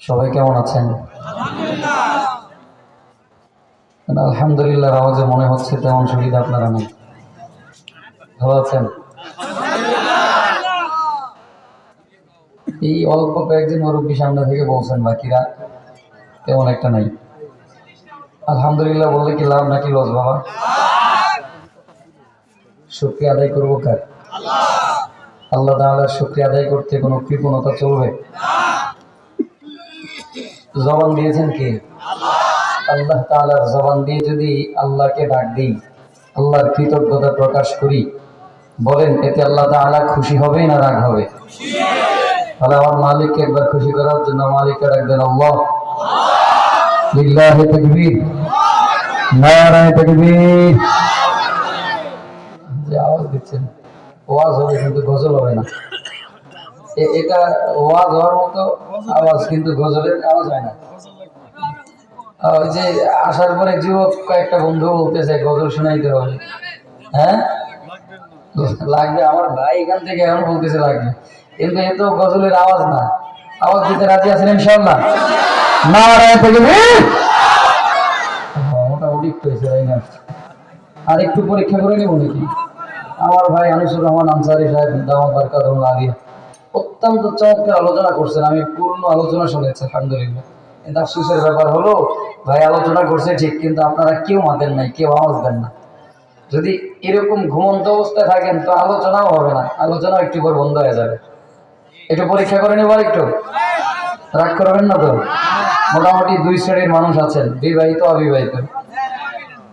সবাই কেমন আছেন? আলহামদুলিল্লাহ। আওয়াজে মনে হচ্ছে তেমন সুবিধা আপনারা নেই। ভালো আছেন? এই অল্প কয়েকজন মুরব্বী সামনে থেকে বলছেন, বাকিরা তেমন একটা নাই। আলহামদুলিল্লাহ বললে কি লাভ নাকি লস বাবা? শুকরিয়া আদায় করবো কার? আল্লাহ তাআলার শুকরিয়া আদায় করতে কোনো কৃপণতা চলবে? জবান দিয়েছেন কে? আল্লাহ তাআলার জবান দিয়ে যদি আল্লাহকে ডাক দিই, আল্লাহর কৃতজ্ঞতা প্রকাশ করি, বলেন এতে আল্লাহ তাআলা খুশি হবে না রাগ হবে? তাহলে আমার মালিককে একবার খুশি করার জন্য মালিককে ডাকবেন আল্লাহ। লিল্লাহি তাকবীর, নারায়ে তাকবীর। যে আওয়াজ দিচ্ছেন ওয়াজ হবে কিন্তু গজল হবে না। এটা ওয়াজ হওয়ার মতো আওয়াজ, কিন্তু গজলের আওয়াজ হয় না। ওই যে আসার পরে যুবক কয়েকটা বন্ধু বলতেছে গজল শোনাইতে হবে। হ্যাঁ লাগবে, আমার ভাই এখান থেকে এখন বলতেছে লাগবে, কিন্তু এ তো গজলের আওয়াজ না। আওয়াজ দিতে রাজি আছেন ইনশাআল্লাহ? নারায়ে তাকবীর। মোটামুটি হয়েছে তাই না? আর একটু পরীক্ষা করে নেব নাকি? আমার ভাই আনিসুর রহমান আনসারী সাহেব দাওয়াত বারকাতুল্লাহ আলিয়া অত্যন্ত চমৎকার আলোচনা করছেন। আমি পূর্ণ আলোচনা শুনেছি আলহামদুলিল্লাহ। কিন্তু আফসোসের ব্যাপার হলো ভাই আলোচনা করছে ঠিক, কিন্তু আপনারা কেউ মাতেন নাই, কেউ আওয়াজ দেন না। যদি এরকম ঘুমন্ত অবস্থায় থাকেন তো আলোচনাও হবে না, আলোচনাও একটু পর বন্ধ হয়ে যাবে। একটু পরীক্ষা করে নেবার, একটু রাগ করবেন না তো? মোটামুটি দুই শ্রেণীর মানুষ আছেন, বিবাহিত অবিবাহিত।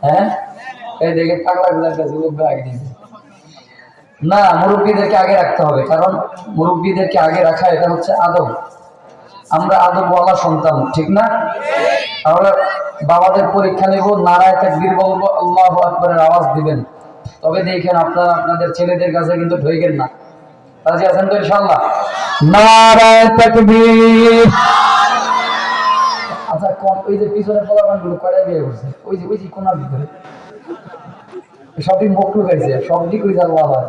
হ্যাঁ এই দেখে পাগলা গুলার কাছে আগে দিয়েছে না, মুরব্বীদেরকে আগে রাখতে হবে, কারণ মুরব্বীদেরকে আগে রাখা এটা হচ্ছে আদব। আমরা আদবওয়ালা সন্তান, ঠিক না? আমরা বাবাদের পরীক্ষা নেব, নারায়ে তাকবীর বলবো, আল্লাহু আকবারের আওয়াজ দিবেন, তবে দেখেন আপনারা আপনাদের ছেলেদের কাছে কিন্তু ঢুকেন না। রাজি আছেন তো ইনশাআল্লাহ? নারায়ে তাকবীর। আচ্ছা কোন ওই যে পিছনে পোলাপানগুলো কয়টা বিয়ে করছে? ওই যে কোনার ভিতরে সবই মুখ লুকাইছে, সবই কই যাবো আবার।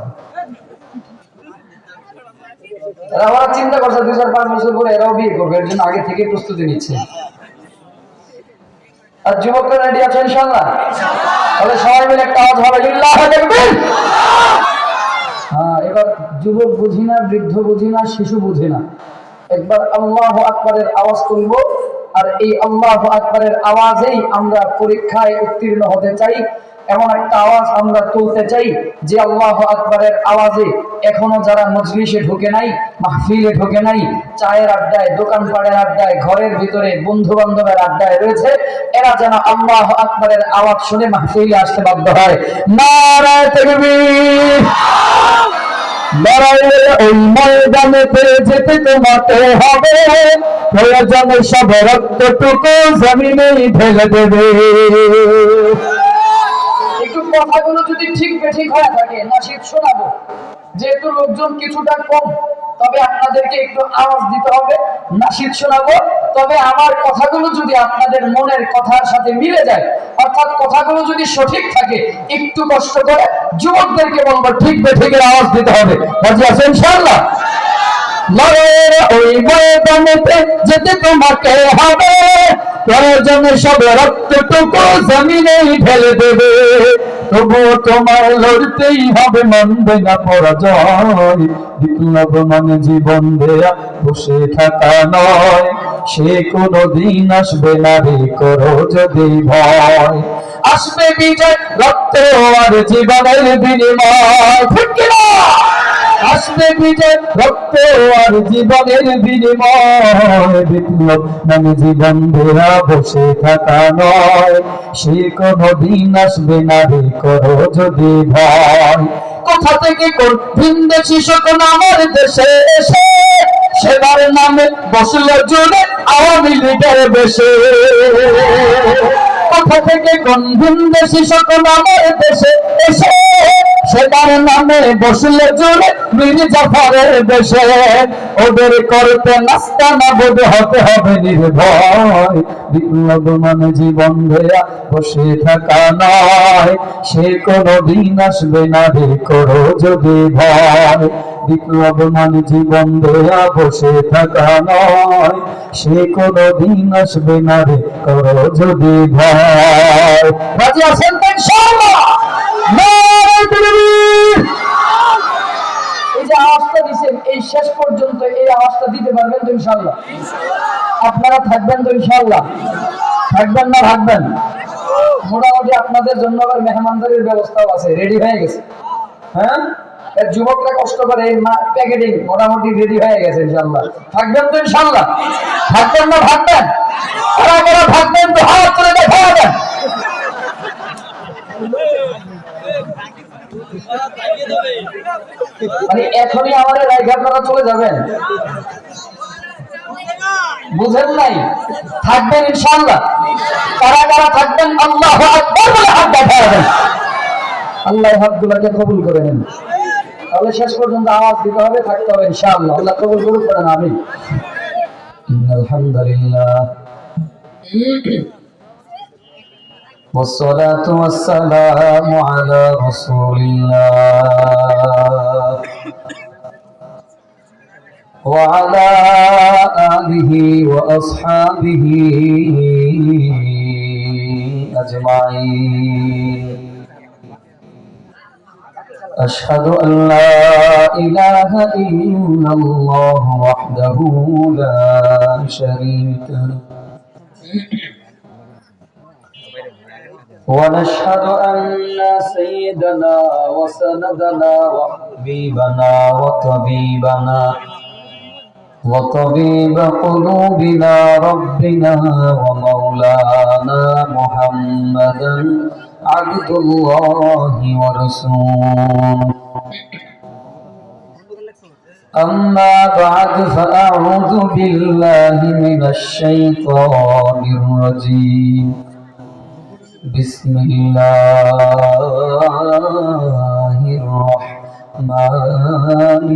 এরা চিন্তা করছে 2-4-5 বছর পরে এরাও বিয়ে করবে, এর জন্য আগে থেকে প্রস্তুতি নিচ্ছে। আর যুবকরা রেডি আছে ইনশাআল্লাহ? তাহলে সবাই মিলে একটা আওয়াজ হবে লিল্লাহি তাকবীর। হ্যাঁ, এবার যুবক বুঝি না, বৃদ্ধ বুঝি না, শিশু বুঝি না, একবার আল্লাহু আকবারের আওয়াজ তুলব। আর এই আল্লাহু আকবারের আওয়াজেই আমরা পরীক্ষায় উত্তীর্ণ হতে চাই। এমন একটা আওয়াজ আমরা তুলতে চাই যে আল্লাহু আকবারের আওয়াজে এখনো যারা মজলিসে ঢুকে নাই, মাহফিলে ঢুকে নাই, চায়ের আড্ডায়, দোকানপাটের আড্ডায়, ঘরের ভিতরে বন্ধু বান্ধবের আড্ডায় রয়েছে, এরা যেন আল্লাহু আকবারের আওয়াজ শুনে মাহফিলে আসতে বাধ্য হয়। নারায়ে তাকবীর। লড়াইয়ের ওই ময়দানেতে যেতে তোমাকে হবে, প্রয়োজনে সব রক্তটুকু জমিনে ঢেলে দেবে। একটু কথাগুলো যদি ঠিক বেঠিক হয়ে থাকে নাশিদ শোনাবো, যেহেতু লোকজন কিছুটা কম, তবে আপনাদেরকে একটু আওয়াজ দিতে হবে। নাশিদ শোনাবো, তবে আমার কথাগুলো যদি আপনাদের মনের কথার সাথে মিলে যায়, অর্থাৎ কথাগুলো যদি সঠিক থাকে, একটু কষ্ট করে যুবকদেরকে বলবো ঠিক বেঠিকের আওয়াজ দিতে হবে। রাজি আছেন ইনশাআল্লাহ? লড়াইয়ের ওই ময়দানেতে যেতে তোমাকে হবে, প্রয়োজনে সব রক্তটুকু জমিনে ঢেলে দেবে। তবুও তোমার লড়তেই হবে, মানবে না পরাজয়। বিপ্লব মানে জীবন দেয়া, বসে থাকা নয়, সে কোনদিন আসবে না রে, করো যদি ভয়। আসবে বিজয়, রক্ত আর জীবনের বিনিময়, ঠিক কিনা? আসবে বিজয়, রক্ত আর জীবনের বিনিময়। বিপ্লব মানে জীবন দেয়া, বসে থাকা নয়, সে কোনদিন আসবে না রে, করো যদি ভয়। কোথা থেকে কোন ভিনদেশী শকুন আমার দেশে এসে, সেবার নামে বসলো জুড়ে আওয়ামী লীগের বেশে। কোথা থেকে কোন ভিনদেশী শকুন আমার দেশে এসে, সেবার নামে বসলে জুড়ে মীর জাফরের বেশে। ওদের করতে নাস্তা নাবুদ হতে হবে নির্ভয়। বিপ্লব মানে জীবন দেয়া বসে থাকা নয়, সে কোনদিন আসবে না রে করো যদি ভয়। বিপ্লব মানে জীবন দেয়া বসে থাকা নয়, সে কোনদিন আসবে না রে করো যদি ভয়। রাজি আছেন তো ইনশাআল্লাহ? নারে তাকবীর! এই যে আওয়াজটা দিচ্ছেন, এই শেষ পর্যন্ত এই আওয়াজটা দিতে পারবেন তো ইনশাআল্লাহ? আপনারা থাকবেন তো ইনশাআল্লাহ? থাকবেন না ভাগবেন? মোটামুটি আপনাদের জন্য আবার মেহমানদারির ব্যবস্থাও আছে, রেডি হয়ে গেছে। হ্যাঁ, যুবকরা কষ্ট করে এই প্যাকেটিং মোটামুটি রেডি হয়ে গেছে ইনশাআল্লাহ। থাকবেন তো ইনশাআল্লাহ? থাকবেন না ভাগবেন? কারা থাকবেন তো হাত তুলে দেখাবেন। মানে এখনই আমাদের রাইখা আপনারা চলে যাবেন? বুঝেন নাই? থাকবেন ইনশাআল্লাহ? কারা থাকবেন আল্লাহু আকবার বলে হাত দেখাবেন। আল্লাহ হাতগুলোকে কবুল করে নেন। তাহলে শেষ পর্যন্ত আওয়াজ দিতে হবে, থাকতে হবে ইনশাআল্লাহ। আল্লাহ কবুল করুন, করেন আমিন। আলহামদুলিল্লাহ والصلاة والسلام على رسول الله وعلى آله وأصحابه أجمعين أشهد أن لا إله إلا الله وحده لا شريك له ونشهد أن سيدنا وسندنا وحبيبنا وطبيب قلوبنا ربنا ومولانا محمدا عبد الله ورسوله أما بعد فأعوذ بالله من الشيطان الرجيم بسم الله الرحمن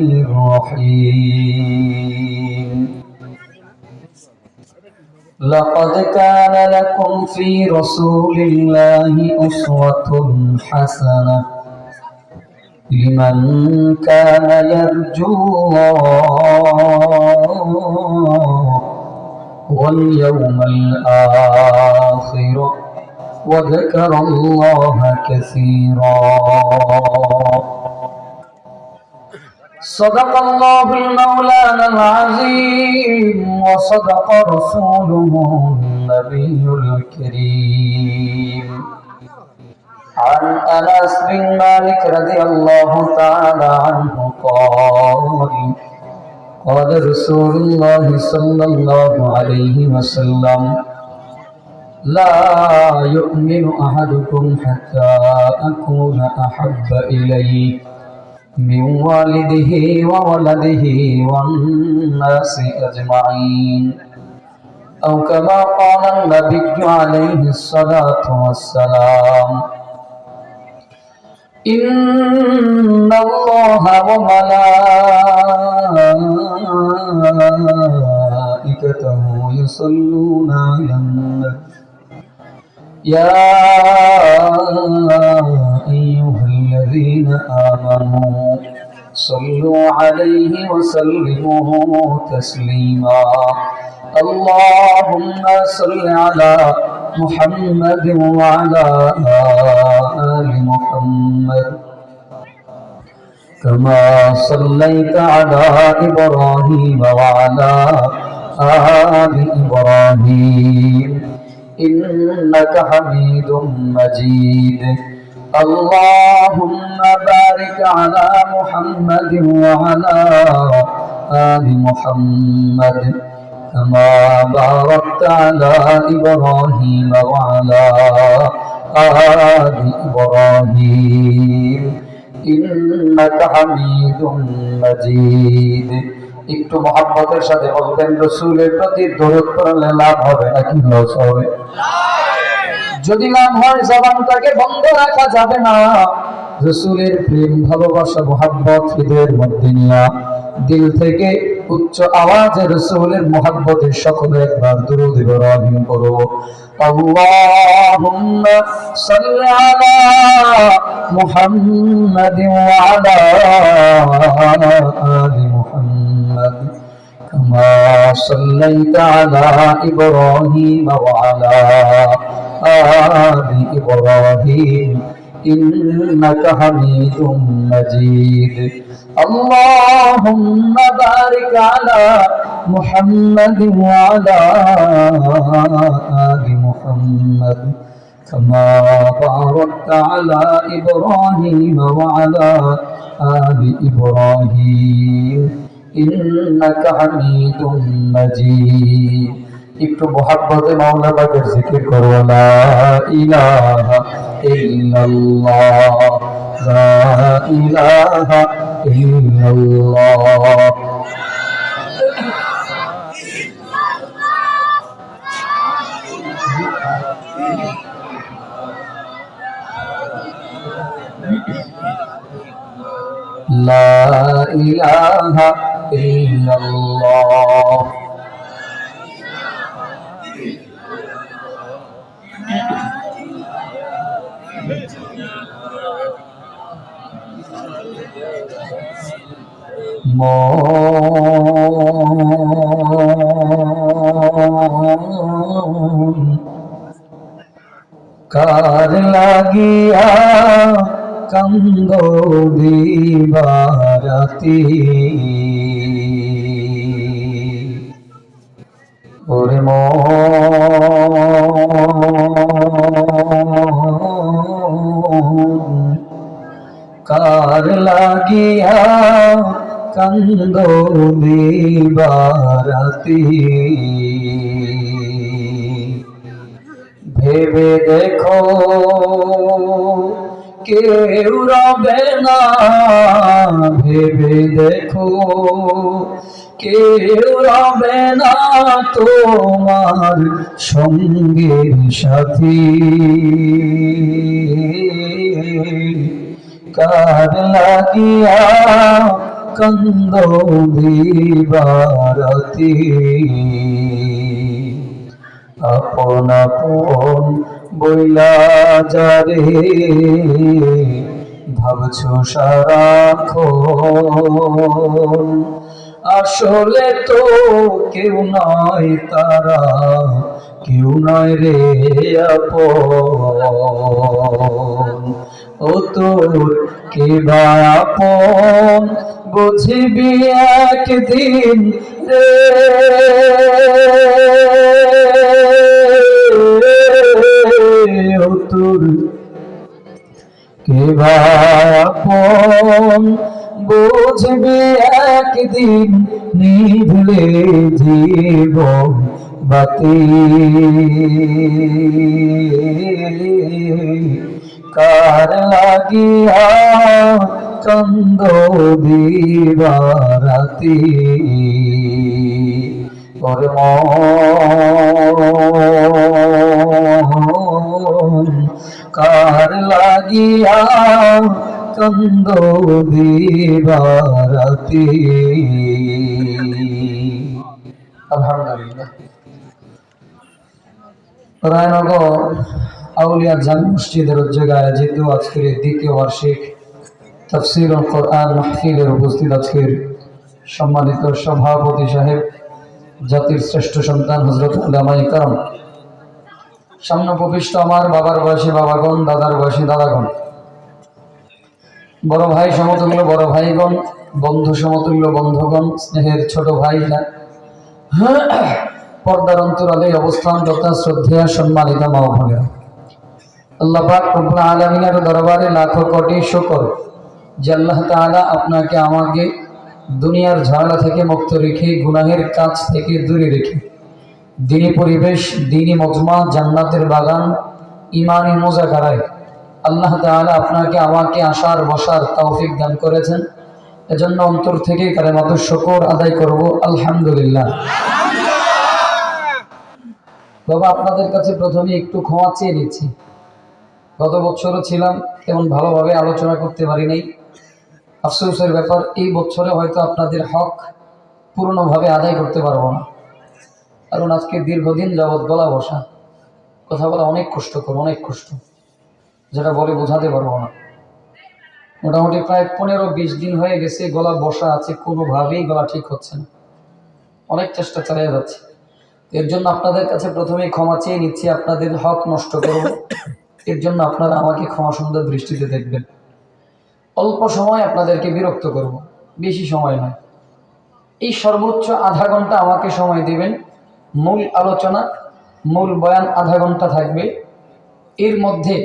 الرحيم لقد كان لكم في رسول الله أسوة حسنة لمن كان يرجو الله واليوم الآخر وذكر الله كثيرا صدق الله المولانا العظيم وصدق رسوله النبي الكريم عن أنس بن مالك رضي الله تعالى عنه قال رسول الله صلى الله عليه وسلم لا يؤمن أحدكم حتى أكون أحب إليه من والده وولده والناس أجمعين أو كما قال النبي عليه الصلاة والسلام إن الله وملائكته يصلون على النبي يا أيها الذين آمنوا صلوا عليه وسلموا تسليما اللهم صل على محمد وعلى آل محمد كما صليت على إبراهيم وعلى آل إبراهيم إنك حميد مجيد اللهم بارك على محمد وعلى آل محمد كما باركت على إبراهيم وعلى آل إبراهيم إنك حميد مجيد একটু মহব্বতের সাথে বলবেন রাসূলের প্রতি দরুদ পড়লে লাভ হবে নাকি লস হবে? যদি লাভ হয় জবানটাকে বন্ধ রাখা যাবে না। রাসূলের প্রেম ভালোবাসা মহব্বত হৃদয়ের মধ্যে নিয়ে দিল থেকে উচ্চ আওয়াজে রাসূলের মুহাব্বতে সকলে একবার দুরূদ ইব্রাহিম পড়ো। আল্লাহুম্মা সাল্লি আলা মুহাম্মাদিন ওয়া আলা আলি মুহাম্মাদ কামা সাল্লাইতা আলা ইব্রাহিম ওয়া আলা আলি ইব্রাহিম إنك حميد مجيد اللهم بارك على محمد وعلى آل محمد كما باركت على إبراهيم وعلى آل إبراهيم إنك حميد مجيد একটু মোহাব্বতে মাওলা পাকের জিকির করো লা ইলাহা ইল্লাল্লাহ লা ইলাহা ইল্লাল্লাহ লা ইলাহা ইল্লাল্লাহ কার লাগিয়া কান্দো দিবারাতি ওরে কার লাগিয়া কান্দো দিবারাতি ভেবে দেখো কেউ রবে না ভেবে দেখো কেউ রবে না তোমার সঙ্গের সাথী কার লাগিয়া কান্দো দিবারাতি আপন আপন বইলা যারে ভাবছো সারাক্ষণ আসলে তো কেউ নয় তারা কেউ নয় রে আপন ও তোর কে বা আপন বুঝবি একদিন রে ও তোর কে বা আপন বুঝবি একদিন নিভলে জীবন বাতি কার লাগিয়া কান্দো দিবারাতি ওরে মন কার লাগিয়া কান্দো দিবারাতি আলহামদুলিল্লাহ রায়নগর আউলিয়া জামি মসজিদের উদ্যোগে আয়োজিত আজকের দ্বিতীয় বার্ষিক তাফসীরুল কোরআন মাহফিলের উপস্থিত আজকের সম্মানিত সভাপতি সাহেব জাতির শ্রেষ্ঠ সন্তান হযরত উলামায়ে কেরাম সামনে উপবিষ্ট আমার বাবার বয়সী বাবাগণ দাদার বয়সী দাদাগণ বড় ভাই সমতুল্য বড় ভাইগণ বন্ধু সমতুল্য বন্ধুগণ স্নেহের ছোট ভাইরা পর্দার অন্তরালে অবস্থান তথা শ্রদ্ধেয় সম্মানিত মা ও বোনেরা আল্লাহ পাক রব্বুল আলামিনের দরবারে লাখো কোটি শুকর যে আল্লাহ তাআলা আপনাকে আমাকে দুনিয়ার ঝামেলা থেকে মুক্ত রেখে গুনাহের কাছ থেকে দূরে রেখে দ্বীনি পরিবেশ দ্বীনি মজমা জান্নাতের বাগান ঈমানি মুযাকারায় আল্লাহ তাআলা আপনাকে আমাকে আসার বসার তৌফিক দান করেছেন এজন্য অন্তর থেকে কালেমাতুশ শুকর আদায় করব আলহামদুলিল্লাহ। বাবা আপনাদের কাছে প্রথমে একটু ক্ষমা চেয়ে নিচ্ছি, গত বছরও ছিলাম তেমন ভালোভাবে আলোচনা করতে পারি নাই, আফসোসের ব্যাপার। এই বছরে হয়তো আপনাদের হক পূর্ণভাবে আদায় করতে পারবো না, কারণ আজকে দীর্ঘদিন যাবৎ গলা বসা, কথা বলা অনেক কষ্টকর, অনেক কষ্ট, যেটা বলে বোঝাতে পারবো না। মোটামুটি প্রায় 15-20 দিন হয়ে গেছে গলা বসা আছে, কোনোভাবেই গলা ঠিক হচ্ছে না, অনেক চেষ্টা চালিয়ে যাচ্ছে। এর জন্য আপনাদের কাছে প্রথমেই ক্ষমা চেয়ে নিচ্ছি, আপনাদের হক নষ্ট করব, এর জন্য আপনারা আমাকে ক্ষমা সুন্দর দৃষ্টিতে দেখবেন। অল্প সময় আপনাদেরকে বিরক্ত করব, বেশি সময় নয়। এই সর্বোচ্চ আধা ঘন্টা আমাকে সময় দিবেন। মূল আলোচনা, মূল বয়ান আধা ঘন্টা থাকবে। এর মধ্যে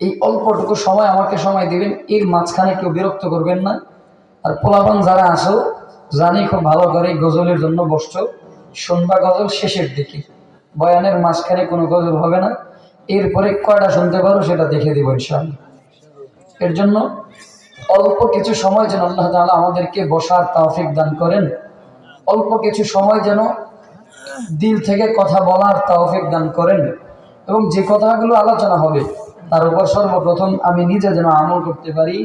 এই অল্পটুকু সময় আমাকে সময় দিবেন, এর মাঝখানে কেউ বিরক্ত করবেন না। আর পোলাপান যারা আসো, জানি খুব ভালো করে গজলের জন্য বসছো, শুনবা গজল শেষের দিকে, বয়ানের মাঝখানে কোনো গজল হবে না। এরপরে কয়টা শুনতে পারো সেটা দেখে দিব ইনশাআল্লাহ। এর জন্য অল্প কিছু সময় যেন আল্লাহ তাআলা আমাদেরকে বসার তৌফিক দান করেন, অল্প কিছু সময় যেন দিল থেকে কথা বলার তৌফিক দান করেন, এবং যে কথাগুলো আলোচনা হবে তার উপর সর্বপ্রথম আমি নিজে যেন আমল করতে পারি,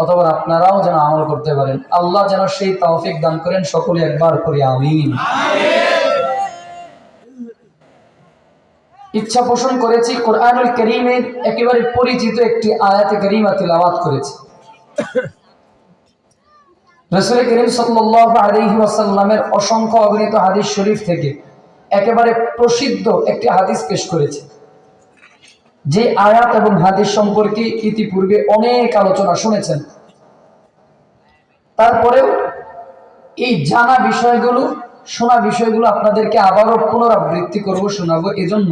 অথবা আপনারাও যেন আমল করতে পারেন। আল্লাহ যেন সেই তৌফিক দান করেন, সকলে একবার করি আমিন। ইচ্ছা পোষণ করেছি কোরআনুল কারীমের একেবারে পরিচিত একটি আয়াতে কারীমা তিলাওয়াত করেছি। রাসূল করিম সাল্লাল্লাহু আলাইহি ওয়াসাল্লামের অসংখ্য অগণিত হাদিস শরীফ থেকে একেবারে প্রসিদ্ধ একটি হাদিস পেশ করেছি, যে আয়াত এবং হাদিস সম্পর্কে ইতিপূর্বে অনেক আলোচনা শুনেছেন। তারপরেও এই জানা বিষয়গুলো, শোনা বিষয়গুলো আপনাদেরকে আবারও পুনরাবৃত্তি করব, শোনাবো, এজন্য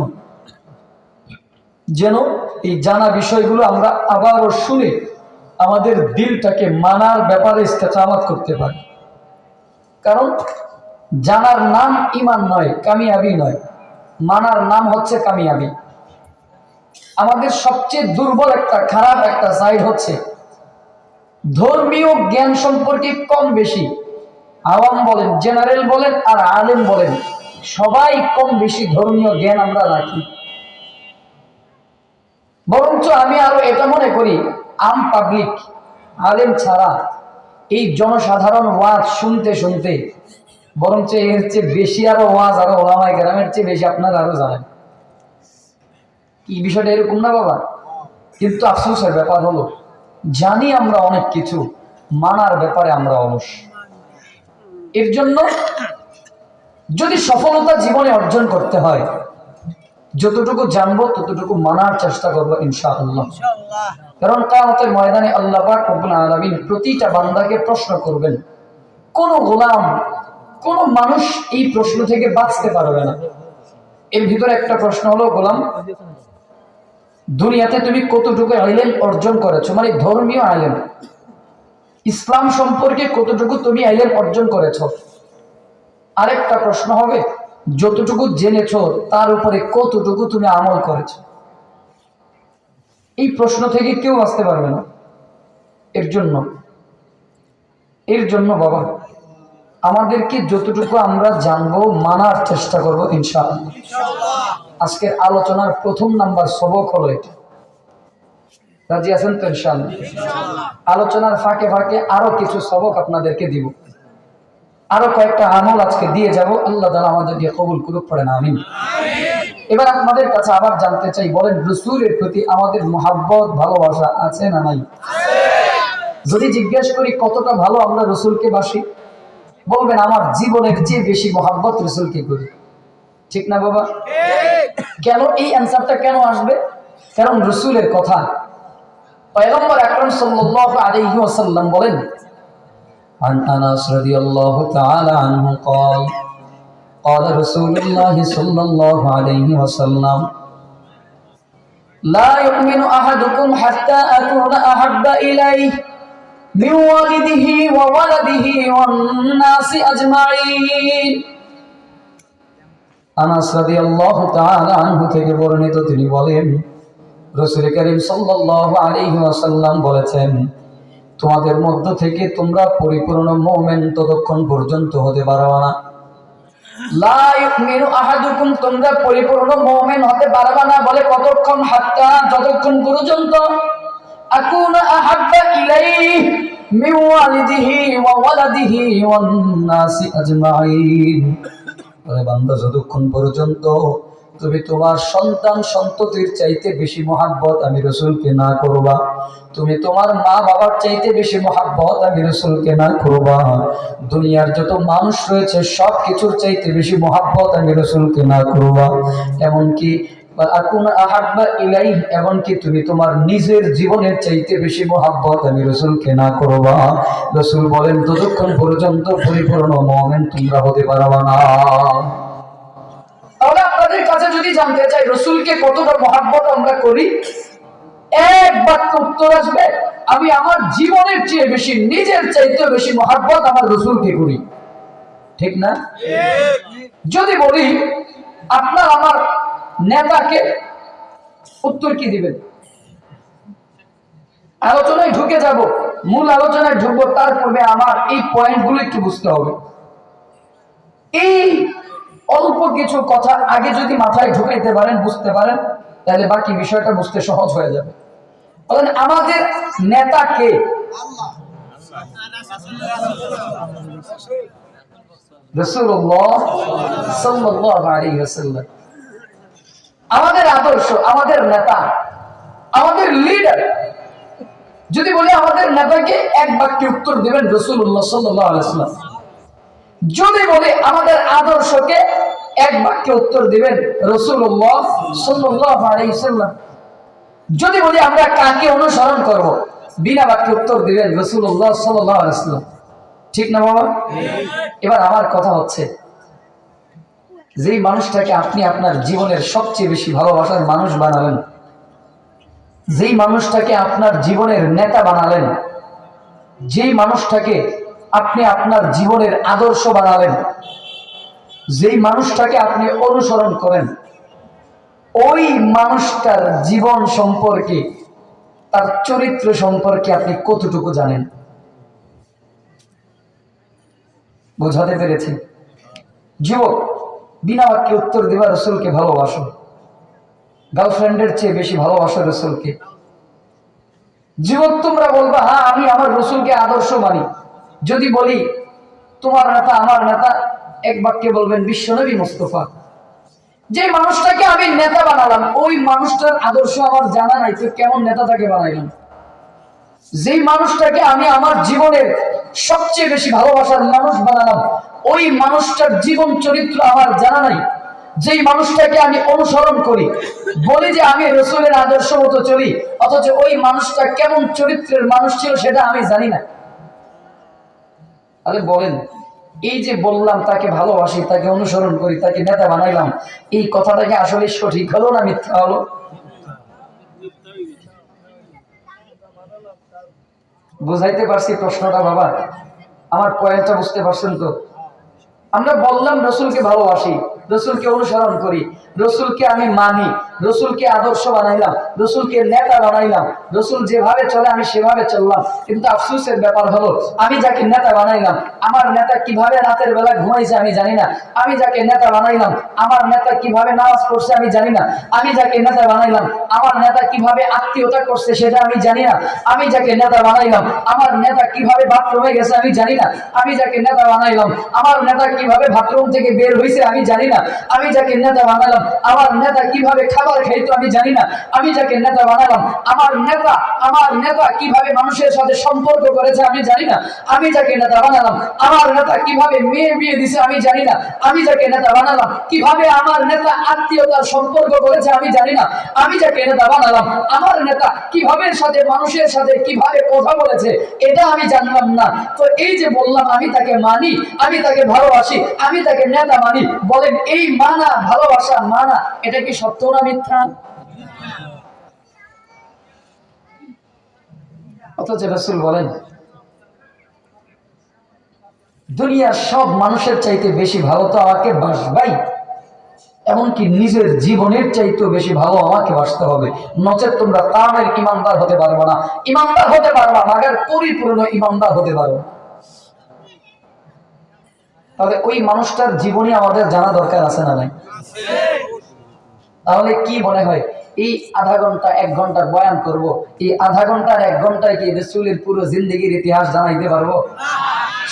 যেন এই জানা বিষয়গুলো আমরা আবারও শুনে আমাদের দিলটাকে মানার ব্যাপারে ইস্তেকামাত করতে পারি। কারণ জানার নাম ঈমান নয়, কামিয়াবি নয়, মানার নাম হচ্ছে কামিয়াবি। আমাদের সবচেয়ে দুর্বল একটা, খারাপ একটা সাইড হচ্ছে ধর্মীয় জ্ঞান সম্পর্কে কম বেশি, আওয়াম বলেন, জেনারেল বলেন আর আলেম বলেন, সবাই কম বেশি ধর্মীয় জ্ঞান আমরা রাখি। বরঞ্চ আমি আরো এটা মনে করি, আম পাবলিক, আলেম ছাড়া এই জনসাধারণ ওয়াজ শুনতে শুনতে বরঞ্চ এর চেয়ে বেশি আরো ওয়াজ, আরো ওলামায়ে কেরামের চেয়ে বেশি আপনারা আরো জানেন। কি বিষয়টা এরকম না বাবা? কিন্তু আফসোসের ব্যাপার হলো, জানি আমরা অনেক কিছু, মানার ব্যাপারে আমরা অলস। এর জন্য যদি সফলতা জীবনে অর্জন করতে হয়, যতটুকু জানবো ততটুকু মানার চেষ্টা করবো ইনশাআল্লাহ। কারণ কিয়ামতের ময়দানে আল্লাহ পাক রব্বুল আলামিন প্রতিটা বান্দাকে প্রশ্ন করবেন। কোন গোলাম, কোন মানুষ এই প্রশ্ন থেকে বাঁচতে পারবে না। এর ভিতরে একটা প্রশ্ন হলো, গোলাম, দুনিয়াতে তুমি কতটুকু ইলম অর্জন করেছো, মানে ধর্মীয় ইলম, ইসলাম সম্পর্কে কতটুকু তুমি ইলম অর্জন করেছো। আরেকটা প্রশ্ন হবে, যতটুকু জেনেছো তার উপরে কতটুকু তুমি আমল করেছো। এই প্রশ্ন থেকে কেউ বাঁচতে পারবে না। এর জন্য বাবা, আমাদেরকে যতটুকু আমরা জানবো মানার চেষ্টা করবো ইনশাআল্লাহ। আজকের আলোচনার প্রথম নাম্বার সবক হলো এটা। রাজি আছেন তো ইনশাআল্লাহ? আলোচনার ফাঁকে ফাঁকে আরো কিছু সবক আপনাদেরকে দিব, আরো কয়েকটা আমল আজকে দিয়ে যাব। আল্লাহ তাআলা আমাদেরকে কবুল করুক, পড়েন আমিন। এবার আপনাদের কাছে আবার জানতে চাই, বলেন রাসূলের প্রতি আমাদের মহব্বত, ভালোবাসা আছে না নাই? যদি জিজ্ঞেস করি কতটা ভালো আমরা রাসূলকে বাসি, বলবেন আমার জীবনের চেয়ে বেশি মহব্বত রাসূলকে করি। ঠিক না বাবা? কেন এই অ্যানসারটা কেন আসবে? কারণ রাসূলের কথা। পয়গম্বর আকরাম সাল্লাল্লাহু আলাইহি ওয়াসাল্লাম বলেন, عن أنس رضي الله تعالى عنه قال قال رسول الله صلى الله عليه وسلم لا يؤمن أحدكم حتى أكون أحب إليه من والده وولده والناس أجمعين। আনাস রাদিয়াল্লাহু তাআলা আনহু থেকে বর্ণিত, তিনি বলেন রাসূল করিম সাল্লাল্লাহু আলাইহি ওয়াসাল্লাম বলেছেন, তোমাদের মধ্য থেকে তোমরা পরিপূর্ণ মুমিন ততক্ষণ পর্যন্ত হতে পারবে না। লা ইউমিনু আহাদুকুম, তোমরা পরিপূর্ণ মুমিন হতে পারবে না, বলে কতক্ষণ? হাত্তা, যতক্ষণ পর্যন্ত আকুনা আহাব্বা ইলাইহি, মিন ওয়ালিদিহি ওয়া ওয়ালাদিহি ওয়ান নাসি আজমাইন। ওরে বান্দা, যতক্ষণ পর্যন্ত তুমি তোমার সন্তান সন্ততির চাইতে বেশি মহাব্বত আমি রাসূলকে না করবা, তুমি তোমার মা বাবার চাইতে বেশি মহাব্বত আমি রাসূলকে না করবা, দুনিয়ার যত মানুষ রয়েছে সব কিছুর চাইতে বেশি মহাব্বত আমি রাসূলকে না করবা, এমনকি এমনকি তুমি তোমার নিজের জীবনের চাইতে বেশি মহাব্বত আমি রাসূলকে না করবা, রাসূল বলেন ততক্ষণ পর্যন্ত পরিপূর্ণ মুমিন তোমরা হতে পারবা না। তাহলে আপনাদের কাছে যদি জানতে চাই রাসূলকে কতটা মহাব্বত আমরা করি, এক বাক্য উত্তর আসবে, আমি আমার জীবনের চেয়ে বেশি, নিজের চাইতে বেশি মহাব্বত আমার রাসূলকে করি। ঠিক না? যদি বলি আপনার আমার নেতাকে, উত্তর কি দিবেন? আলোচনায় ঢুকে যাব, মূল আলোচনায় ঢুকবো, তার পূর্বে আমার এই পয়েন্টগুলো একটু বুঝতে হবে। এই অল্প কিছু কথা আগে যদি মাথায় ঢুকাইতে পারেন, বুঝতে পারেন, তাহলে বাকি বিষয়টা বুঝতে সহজ হয়ে যাবে। বলেন আমাদের নেতা কে? রাসূলুল্লাহ সাল্লাল্লাহু আলাইহি ওয়াসাল্লাম। আমাদের আদর্শ, আমাদের নেতা, আমাদের লিডার। যদি বলি আমাদের নেতাকে, এক বাক্যে উত্তর দিবেন রাসূলুল্লাহ সাল্লাল্লাহু আলাইহি ওয়াসাল্লাম। যদি বলি আমাদের আদর্শকে, এক বাক্যে উত্তর দিবেন রাসূলুল্লাহ সাল্লাল্লাহু আলাইহি ওয়াসাল্লাম। যদি বলি আমরা কাকে অনুসরণ করব, বিনা বাক্যে উত্তর দিবেন রাসূলুল্লাহ সাল্লাল্লাহু আলাইহি ওয়াসাল্লাম। ঠিক না বাবা? এবার আমার কথা হচ্ছে, যেই মানুষটাকে আপনি আপনার জীবনের সবচেয়ে বেশি ভালোবাসার মানুষ বানালেন, যেই মানুষটাকে আপনার জীবনের নেতা বানালেন, যেই মানুষটাকে আপনি আপনার জীবনের আদর্শ বানালেন, যেই মানুষটাকে আপনি অনুসরণ করেন, ওই মানুষটার জীবন সম্পর্কে, তার চরিত্র সম্পর্কে আপনি কতটুকু জানেন? বোঝাতে পেরেছি? যুবক, বিনা বাক্যে উত্তর দিবা রাসূলকে ভালোবাসো, গার্লফ্রেন্ডের চেয়ে বেশি ভালোবাসো রাসূলকে। যুবক, তোমরা বলবা হ্যাঁ আমি আমার রাসূলকে আদর্শ মানি। যদি বলি তোমার নেতা আমার নেতা, এক বাক্যে বলবেন বিশ্বনবী মুস্তাফা। যে মানুষটাকে আমি নেতা বানালাম, ওই মানুষটার আদর্শ আমার জানা নাই, তো কেমন নেতা তাকে বানাইলাম? যেই মানুষটাকে আমি আমার জীবনের সবচেয়ে বেশি ভালোবাসার মানুষ বানালাম, ওই মানুষটার জীবন চরিত্র আমার জানা নাই। যেই মানুষটাকে আমি অনুসরণ করি, বলি যে আমি রাসূলের আদর্শ মতো চলি, অথচ ওই মানুষটা কেমন চরিত্রের মানুষ ছিল সেটা আমি জানি না। আরে বলেন, এই যে বললাম তাকে ভালোবাসি, তাকে অনুসরণ করি, তাকে নেতা বানাইলাম, এই কথাটাকে আসলে সঠিক হলো না মিথ্যা হলো? বুঝাইতে পারছি প্রশ্নটা বাবা? আমার পয়েন্টটা বুঝতে পারছেন তো? আমরা বললাম রাসূলকে ভালোবাসি, রাসূলকে অনুসরণ করি, রাসূলকে আমি মানি, রাসূলকে আদর্শ বানাইলাম, রাসূলকে নেতা বানাইলাম, রাসূল যেভাবে চলে আমি সেভাবে চললাম। কিন্তু আফসোসের ব্যাপার হলো, আমি যাকে নেতা বানাইলাম, আমার নেতা কিভাবে রাতের বেলা ঘুমাইছে আমি জানি না। আমি যাকে নেতা বানাইলাম, আমার নেতা কিভাবে নামাজ পড়ছে আমি জানি না। আমি যাকে নেতা বানাইলাম, আমার নেতা কিভাবে আত্মীয়তা করছে সেটা আমি জানি না। আমি যাকে নেতা বানাইলাম, আমার নেতা কিভাবে বাথরুমে গেছে আমি জানি না। আমি যাকে নেতা বানাইলাম, আমার নেতা কিভাবে বাথরুম থেকে বের হয়েছে আমি জানি না। আমি যাকে নেতা বানালাম, আমার নেতা কিভাবে খাবার খাইতো আমি জানি না। আমি যাকে নেতা বানালাম, আমার নেতা কিভাবে মানুষের সাথে সম্পর্ক করেছে আমি জানি না। আমি যাকে নেতা বানালাম, আমার নেতা কিভাবে মেয়ে বিয়ে দিছে আমি জানি না। আমি যাকে নেতা বানালাম, কিভাবে আমার নেতা আত্মীয়তার সম্পর্ক করেছে আমি জানি না। আমি যাকে নেতা বানালাম, আমার নেতা কিভাবে সাথে মানুষের সাথে কিভাবে কথা বলেছে এটা আমি জানলাম না। তো এই যে বললাম আমি তাকে মানি, আমি তাকে ভালোবাসি, আমি তাকে নেতা মানি, বলেন এই মানা, ভালোবাসা মানা, এটা কি সত্য না মিথ্যা? অথচ রাসূল বলেন দুনিয়ার সব মানুষের চাইতে বেশি ভালো তো আমাকে বাসবাই, এমনকি নিজের জীবনের চাইতেও বেশি ভালো আমাকে বাসতে হবে, নচেত তোমরা কামের ইমানদার হতে পারবে না। ইমানদার হতে পারবা মাগার পরিপূর্ণ ইমানদার হতে পারো। তাহলে ওই মানুষটার জীবনী আমাদের জানা দরকার আছে না নাই? তাহলে কি মনে হয় এই আধা ঘন্টা 1 ঘন্টার বয়ান করব, এই আধা ঘন্টার 1 ঘন্টায় কি রাসূলের পুরো জিন্দেগির ইতিহাস জানাইতে পারবো?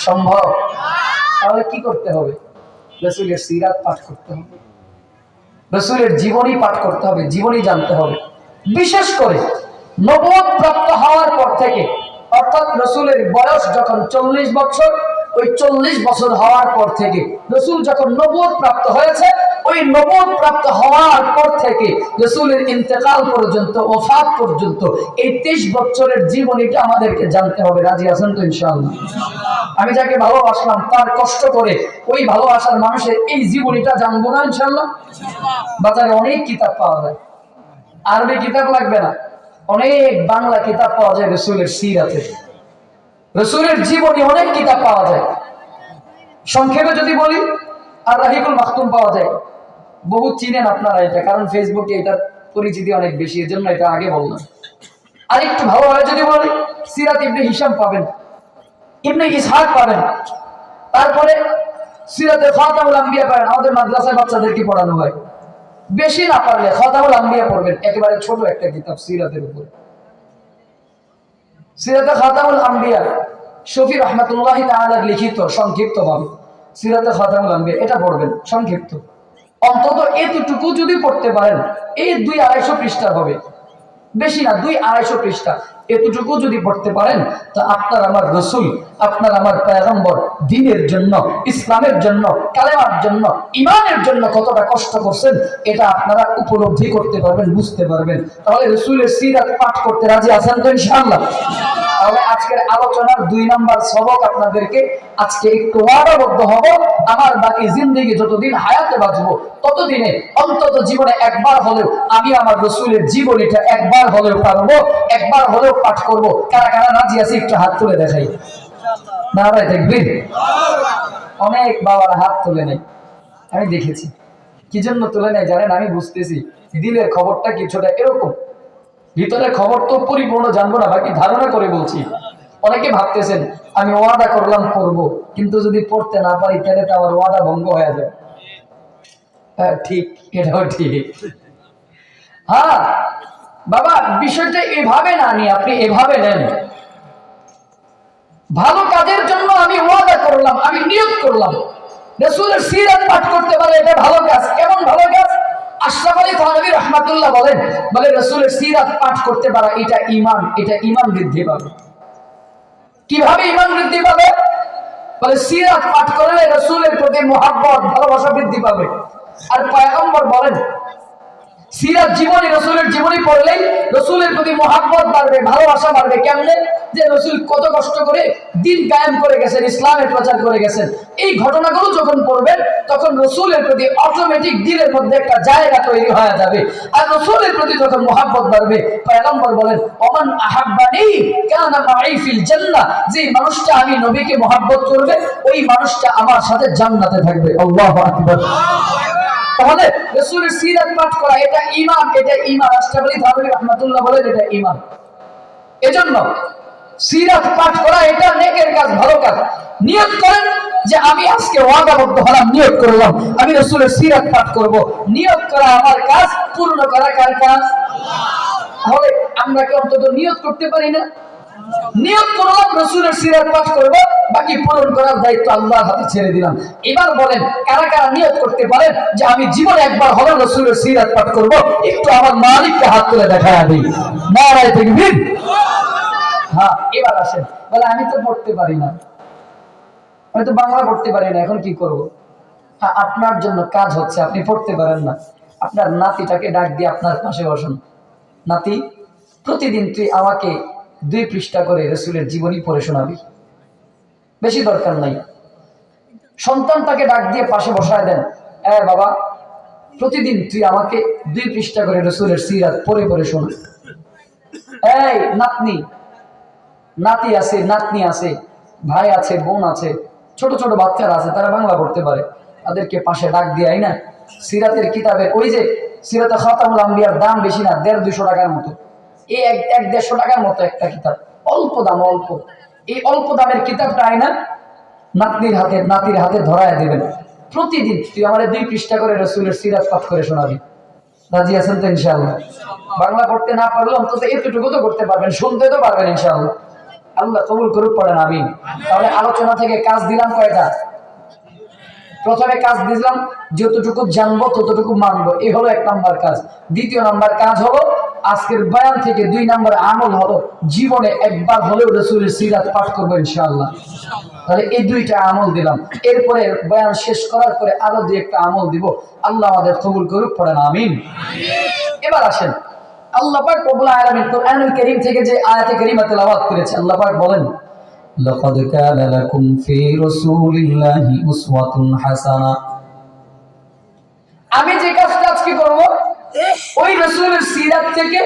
সম্ভব? তাহলে কি করতে হবে? রাসূলের সিরাত পাঠ করতে হবে, রাসূলের জীবনী পাঠ করতে হবে, জীবনী জানতে হবে। বিশেষ করে নবুয়ত প্রাপ্ত হওয়ার পর থেকে, অর্থাৎ রাসূলের বয়স যখন 40 বছর, ওই 40 বছর হওয়ার পর থেকে রাসূল যখন নবুয়ত প্রাপ্ত হয়েছে, ওই নবুয়ত প্রাপ্ত হওয়ার পর থেকে রাসূলের ইন্তেকাল পর্যন্ত, ওফাত পর্যন্ত এই 23 বছরের জীবনীটা আমাদেরকে জানতে হবে। রাজি আছেন তো ইনশাআল্লাহ? আমি যাকে ভালোবাসলাম তার কষ্ট করে ওই ভালোবাসার মানুষের এই জীবনীটা জানবো না ইনশাআল্লাহ? বাজারে অনেক কিতাব পাওয়া যায়, আরবি কিতাব লাগবে না, অনেক বাংলা কিতাব পাওয়া যায় রাসূলের সিরাতে, রাসূলের জীবনী অনেক কিতাব পাওয়া যায়। সংক্ষেপে যদি বলি, আর রাহিকুল মাকতুম পাওয়া যায়, বহু চিনেন আপনারা এটা, কারণ ফেসবুকে এটার পরিচিতি অনেক বেশি, এর জন্য এটা আগে বললাম। আর একটু ভালোভাবে যদি বলি, সিরাত ইবনে হিশাম পাবেন, ইবনে ইসহাক পাবেন, তারপরে সিরাতে খাতামুল আম্বিয়া পাবেন, আমাদের মাদ্রাসায় বাচ্চাদেরকে পড়ানো হয়। বেশি না পারলে খাতামুল আম্বিয়া পড়বেন, একেবারে ছোট একটা কিতাব সিরাতের উপর। সিরাতে খাতামুল আম্বিয়া শফি রহমাতুল্লাহি তাআলা লিখিত সংক্ষিপ্ত ভাবে সিরাতে খাতামুল আম্বিয়া, এটা পড়বেন সংক্ষিপ্ত। অন্তত এতটুকু যদি পড়তে পারেন, এই 200-250 পৃষ্ঠা হবে, বেশি না, 200-250 পৃষ্ঠা, এতটুকু যদি পড়তে পারেন তো আপনার আমার রাসূল, আপনার আমার পয়গম্বর দ্বীনের জন্য, ইসলামের জন্য, কালেমার জন্য, ঈমানের জন্য কতটা কষ্ট করছেন এটা আপনারা উপলব্ধি করতে পারবেন, বুঝতে পারবেন। তাহলে রাসূলের সিরাত পাঠ করতে রাজি আছেন তো ইনশাআল্লাহ? তাহলে আজকের আলোচনার 2 নাম্বার সবক আপনাদেরকে আজকে একটু ওয়াদাবদ্ধ হব, আমার বাকি জিন্দেগি যতদিন হায়াতে বাঁচবো ততদিনে অন্তত জীবনে একবার হলেও আমি আমার রাসূলের জীবনীটা একবার হলেও পারবো, একবার হলেও পাঠ করব। কারা কারা রাজি আছে একটু হাত তুলে দেখাই। নারায়ে তাকবীর। অনেক বাবার হাত তুলে নেই, আমি দেখেছি। কি জন্য তুলে নেই জানেন? আমি বুঝতেছি দিলের খবরটা কিছুটা এরকম, ভিতরের খবর তো পরিপূর্ণ জানবো না, বাকি ধারণা করে বলছি। অনেকে ভাবতেছেন আমি ওয়াদা করলাম পড়বো, কিন্তু যদি পড়তে না পারি তাহলে তো আমার ওয়াদা ভঙ্গ হয়ে যায়। হ্যাঁ ঠিক, এটাও ঠিক। হ্যাঁ বাবা, বিষয়টা এভাবে না নিয়ে আপনি এভাবে নেন, ভালো কাজের জন্য আমি ওয়াদা করলাম, আমি নিয়ত করলাম রাসূলের সিরাত পাঠ করতে পারে, এটা ভালো কাজ। কেমন ভালো কাজ? আশরাফ আলী থানভী রাহমাতুল্লাহ বলে রাসূলের সিরাত পাঠ করতে পারা এটা ঈমান, এটা ঈমান বৃদ্ধি পাবে। কিভাবে ঈমান বৃদ্ধি পাবে? বলে সিরাত পাঠ করলে রাসূলের প্রতি মহব্বত, ভালোবাসা বৃদ্ধি পাবে। আর পয়গম্বর বলেন সিরাত জীবনী, রাসূলের জীবনী পড়লেই রাসূলের প্রতি মহব্বত বাড়বে, ভালোবাসা বাড়বে। কেমনে? যে রাসূল কত কষ্ট করে দ্বীন কায়েম করে গেছেন, ইসলামের প্রচার করে গেছেন, এই ঘটনাগুলো যখন পড়বেন তখন রাসূলের প্রতি অটোমেটিক দিলের মধ্যে একটা জায়গা তৈরি হয়ে যাবে। আর রাসূলের প্রতি যখন মহব্বত বাড়বে, পয়গম্বর বলেন ওমান আহাব্বানি কানা মাই ফিল জান্নাহ, যে মানুষটা আমি নবীকে মহব্বত করবে ওই মানুষটা আমার সাথে জান্নাতে থাকবে। আল্লাহু আকবার। তাহলে রাসূলের সিরাত পাঠ করা এটা ঈমান, এটা ঈমান। আশরাফ আলী থানভী রাহমাতুল্লাহ বলেন এটা ঈমান। এজন্য সিরাত পাঠ করা এটা নেকের কাজ, ভালো কাজ। নিয়ত করেন যে আমি আজকে ওয়াদাবদ্ধ হলাম, নিয়ত করলাম আমি রাসূলের সিরাত পাঠ করব। নিয়ত করা আমার কাজ, পূর্ণ করা কার কাজ? তাহলে আমরা কি অন্তত নিয়ত করতে পারি না? নিয়ত করলাম রাসূলের সিরাত পাঠ করব, বাকি পূরণ করার দায়িত্ব আল্লাহর হাতে ছেড়ে দিলাম। এবার বলেন কারা কারা নিয়ত করতে পারেন যে আমি জীবনে একবার হলেও রাসূলের সিরাত পাঠ করব? একটু আমার মালিককে হাত তুলে দেখায়া দিই। নারায়ে তাকবীর। হ্যাঁ এবার আসেন। বলে আমি তো পড়তে পারি না, আমি তো বাংলা পড়তে পারি না, এখন কি করব? হ্যাঁ আপনার জন্য কাজ হচ্ছে, আপনি পড়তে পারেন না, আপনার নাতিটাকে ডাক দিয়ে আপনার পাশে বসুন। নাতি, প্রতিদিন তুই আমাকে 2 পৃষ্ঠা করে রাসূলের জীবনী পড়ে শোনাবি, বেশি দরকার নাই। সন্তানটাকে ডাক দিয়ে পাশে বসায় দেন, বাবা প্রতিদিন তুই আমাকে 2 পৃষ্ঠা করে রাসূলের সিরাত পড়ে পড়ে শোনা। এই নাতনি, নাতি আছে, নাতনি আছে, ভাই আছে, বোন আছে, ছোট ছোট বাচ্চারা আছে, তারা বাংলা পড়তে পারে, তাদেরকে পাশে ডাক দিয়ে না সিরাতের কিতাবে, ওই যে সিরাতে খাতামুল আম্বিয়ার দাম বেশি না, 150-200 টাকার মতো, এই 100-150 টাকার মতো একটা কিতাব, অল্প দাম, অল্প। এই অল্প দামের কিতাবটা আয়না নাতনির হাতে, নাতির হাতে ধরায় দেবেন। প্রতিদিন তুই আমার 2 পৃষ্ঠা করে রাসূলের সিরাত পাঠ করে শোনাবি। রাজি আছেন তো ইনশাআল্লাহ? বাংলা পড়তে না পারলে অন্তত এতটুকু তো করতে পারবেন, শুনতে তো পারবেন ইনশাআল্লাহ। আল্লাহ কবুল করুক, পড়েন আমিন। তাহলে আলোচনা থেকে কাজ দিলাম কয়টা? প্রথমে কাজ দিলাম যতটুকু জানবো ততটুকু মানবো, এই হলো 1 নাম্বার কাজ। দ্বিতীয় নাম্বার কাজ হলো আজকের বয়ান থেকে 2 নাম্বার আমল হলো জীবনে একবার হলেও রাসূলের সিরাত পাঠ করবো ইনশাআল্লাহ। তাহলে এই 2টা আমল দিলাম। এরপরে বয়ান শেষ করার পরে আরো 2-1টা আমল দিব। আল্লাহ আমাদের কবুল করুক, পড়েন আমিন। এবার আসেন, আল্লাহ পাক রব্বুল আলামিন কোরআনুল কারীম থেকে যে আয়াতে কারীমা তেলাওয়াত করেছে, আল্লাহ পাক বলেন লাকাদ কানা লাকুম ফি রাসূলিল্লাহি উসওয়াতুন হাসানাহ। আমি যে কাজটা আজকে করব ওই রাসূলের সিরাত থেকে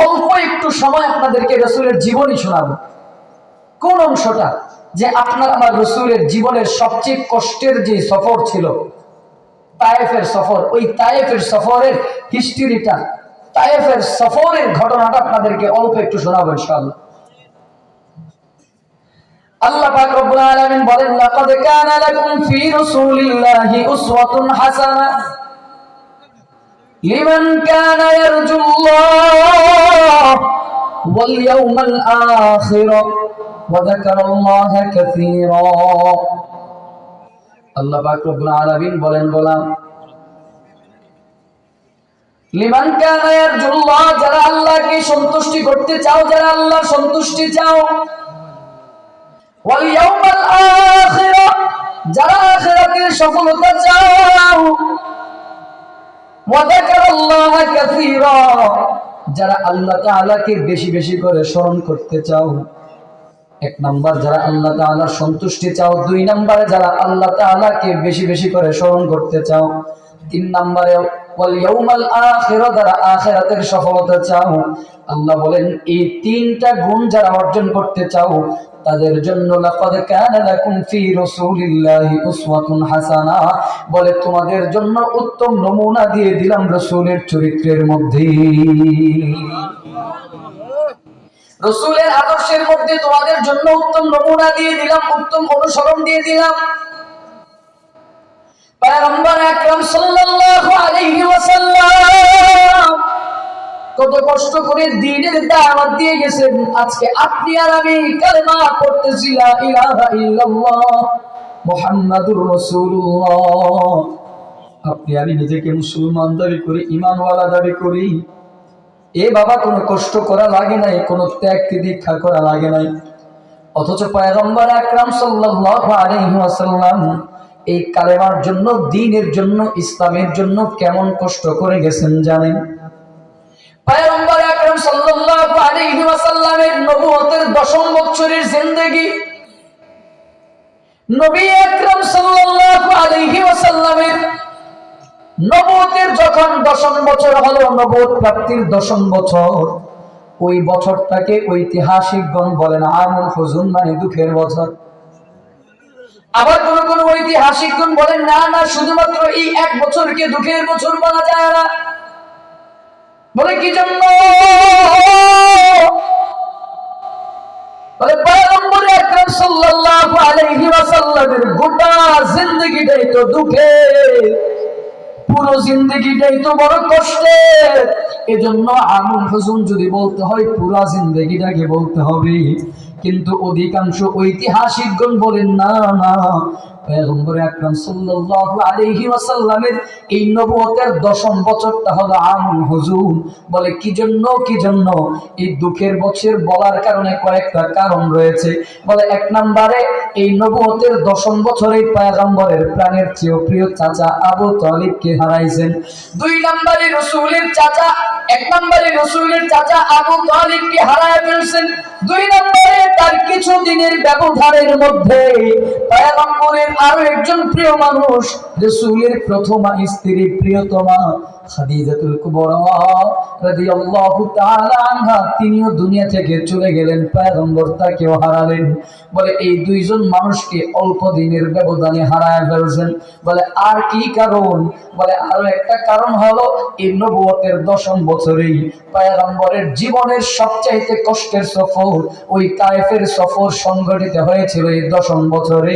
অল্প একটু সময় আপনাদেরকে রাসূলের জীবনী শোনাবো। কোন অংশটা? যে আপনার আমার রাসূলের জীবনের সবচেয়ে কষ্টের যে সফর ছিল তায়েফের সফর, ওই তায়েফের সফরের হিস্ট্রিটা, তায়েফের সফরের ঘটনাটা আপনাদেরকে অল্প একটু শোনাবো ইনশাআল্লাহ। আল্লাহ পাক রব্বুল আলামিন বলেন লাকাদ কানা লাকুম ফি রাসূলিল্লাহি উসওয়াতুন হাসানাহ লিমান কানা ইয়ারজুল্লাহ ওয়াল ইয়াউমাল আখির ওয়া যাকারাল্লাহা কাসীরা। আল্লাহ পাক রব্বুল আলামিন বলেন গোলাম লিমান কানা ইয়ারজুল্লাহ, যারা আল্লাহকে সন্তুষ্টি করতে চাও, যারা আল্লাহর সন্তুষ্টি চাও, ওয়াল ইয়াউমাল আখির, যারা আখিরাতের সফলতা চাও, ওয়া যাকারাল্লাহা কাসীরা, যারা আল্লাহ তাআলাকে বেশি বেশি করে স্মরণ করতে চাও। 1 নাম্বার যারা আল্লাহ তাআলার সন্তুষ্টি চাও, 2 নম্বরে যারা আল্লাহ তাআলাকে বেশি বেশি করে স্মরণ করতে চাও, 3 নম্বরে ওয়াল ইয়াউমাল আখির, যারা আখিরাতের সফলতা চাও। আল্লাহ বলেন এই 3টা গুণ যারা অর্জন করতে চাও তাদের জন্য লাকাদ কানা লাকুম ফি রাসূলিল্লাহি উসওয়াতুন হাসানাহ, বলে তোমাদের জন্য উত্তম নমুনা দিয়ে দিলাম রাসূলের চরিত্রের মধ্যে, রাসূলের আদর্শের মধ্যে তোমাদের জন্য উত্তম নমুনা দিয়ে দিলাম, উত্তম অনুসরণ দিয়ে দিলাম। পয়গম্বর আকরাম সাল্লাল্লাহু আলাইহি ওয়াসাল্লাম কত কষ্ট করে দ্বীনের দাওয়াত দিয়ে গেছেন। আজকে আপনি আর আমি কালেমা পড়তেছি লা ইলাহা ইল্লাল্লাহ মুহাম্মাদুর রাসূলুল্লাহ। আপনি আমি নিজেকে মুসলমান দাবি করি, ঈমানওয়ালা দাবি করি। এ বাবা কোনো কষ্ট করা লাগে নাই, কোনো ত্যাগ তিতিক্ষা করা লাগে নাই। অথচ পয়গম্বর আকরাম সাল্লাল্লাহু আলাইহি ওয়াসাল্লাম এই কালেমার জন্য, দ্বীনের জন্য, ইসলামের জন্য কেমন কষ্ট করে গেছেন জানেন? পয়গম্বর আকরাম সাল্লাল্লাহু আলাইহি ওয়াসাল্লামের নবুয়তের 10ম বছরের জিন্দেগি, নবী আকরাম সাল্লাল্লাহু আলাইহি ওয়াসাল্লামের নবুয়তের যখন 10ম বছর হলো, নবুয়ত প্রাপ্তির 10ম বছর, ওই বছরটাকে ঐতিহাসিকগণ বলেন আমুল হুজুন, মানে দুঃখের বছর। আবার কোন কোন ঐতিহাসিকগণ বলেন না না, শুধুমাত্র এই 1 বছরকে দুঃখের বছর বলা যায় না। বলে কি জন্য? বলে পয়গম্বর আকরাম সাল্লাল্লাহু আলাইহি ওয়াসাল্লামের গোটা জিন্দেগিটাই তো দুঃখে, পুরো জিন্দেগিটাই তো বড় কষ্টের। এজন্য আমুল হুজুন যদি বলতে হয় পুরো জিন্দেগিটাকে বলতে হবে। কিন্তু অধিকাংশ ঐতিহাসিকগণ বলেন না না, পয়গম্বর আকরাম সাল্লাল্লাহু আলাইহি ওয়াসাল্লামের এই নবুয়তের 10ম বছরটা হলো আমুল হুজুন। বলে কি জন্য? কি জন্য এই দুঃখের বছর বলার কারণে কয়েকটা কারণ রয়েছে। বলে 1 নম্বরে এই নবুয়তের 10ম বছরে পয়গম্বরের প্রাণের চেয়ে প্রিয় চাচা আবু তালিবকে হারাইছেন। 2 নম্বরে রাসূলের চাচা, 1 নম্বরে রাসূলের চাচা আবু তালিবকে হারায় ফেলছেন। 2 নম্বরে তার কিছু দিনের ব্যবধানের মধ্যে পয়গম্বরের আরো একজন প্রিয় মানুষ, রাসূলের প্রথম স্ত্রী প্রিয়তমা খাদিজাতুল কুবরা রাদিয়াল্লাহু তাআলা আনহা, তিনিও দুনিয়া থেকে চলে গেলেন, পয়গম্বর তাকেও হারালেন। বলে এই 2 জন মানুষকে অল্প দিনের ব্যবধানে হারায় ফেলছেন। বলে আর কি কারণ? বলে আরো একটা কারণ হলো এই নবুয়তের 10ম বছরেই পয়গম্বরের জীবনের সবচাইতে কষ্টের সফর, ওই তায়েফের সফর সংঘটিত হয়েছিল এই 10ম বছরে,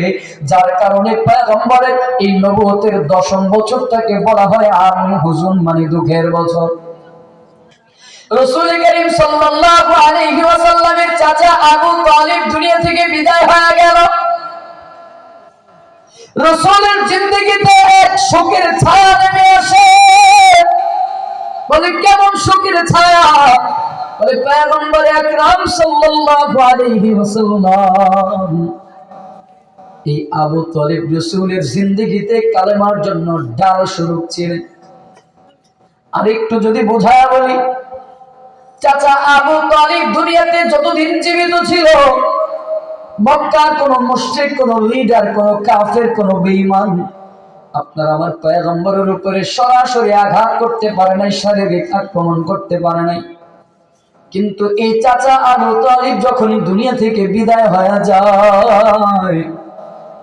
যার কারণে পয়গম্বরের এই নবুয়তের 10ম বছরটাকে বলা হয় আমুল হুজুন, মানে দুঃখের বছর। রাসূল করিম সাল্লাল্লাহু আলাইহি ওয়াসাল্লামের চাচা আবু তালিব দুনিয়া থেকে বিদায় হয়ে গেল। রাসূলের জিন্দেগিতে এক শোকের ছায়া নেমে আসে। বলে কেমন শোকের ছায়া? বলে পয়গম্বর আকরাম সাল্লাল্লাহু আলাইহি ওয়াসাল্লাম এই আবু তালিব রাসূলের জিন্দেগিতে কালেমার জন্য ডাল স্বরূপ ছিলেন। আরেকটু যদি বোঝায়া বলি, চাচা আবু তালিব দুনিয়াতে যতদিন জীবিত ছিল, মক্কার কোন মুশরিক, কোন লিডার, কোন কাফের, কোন বেঈমান আপনার আমার পয়গম্বরের উপরে সরাসরি আঘাত করতে পারে নাই, শারীরিক আক্রমণ করতে পারে নাই। কিন্তু এই চাচা আবু তালিব যখনই দুনিয়া থেকে বিদায় হয়ে যায়,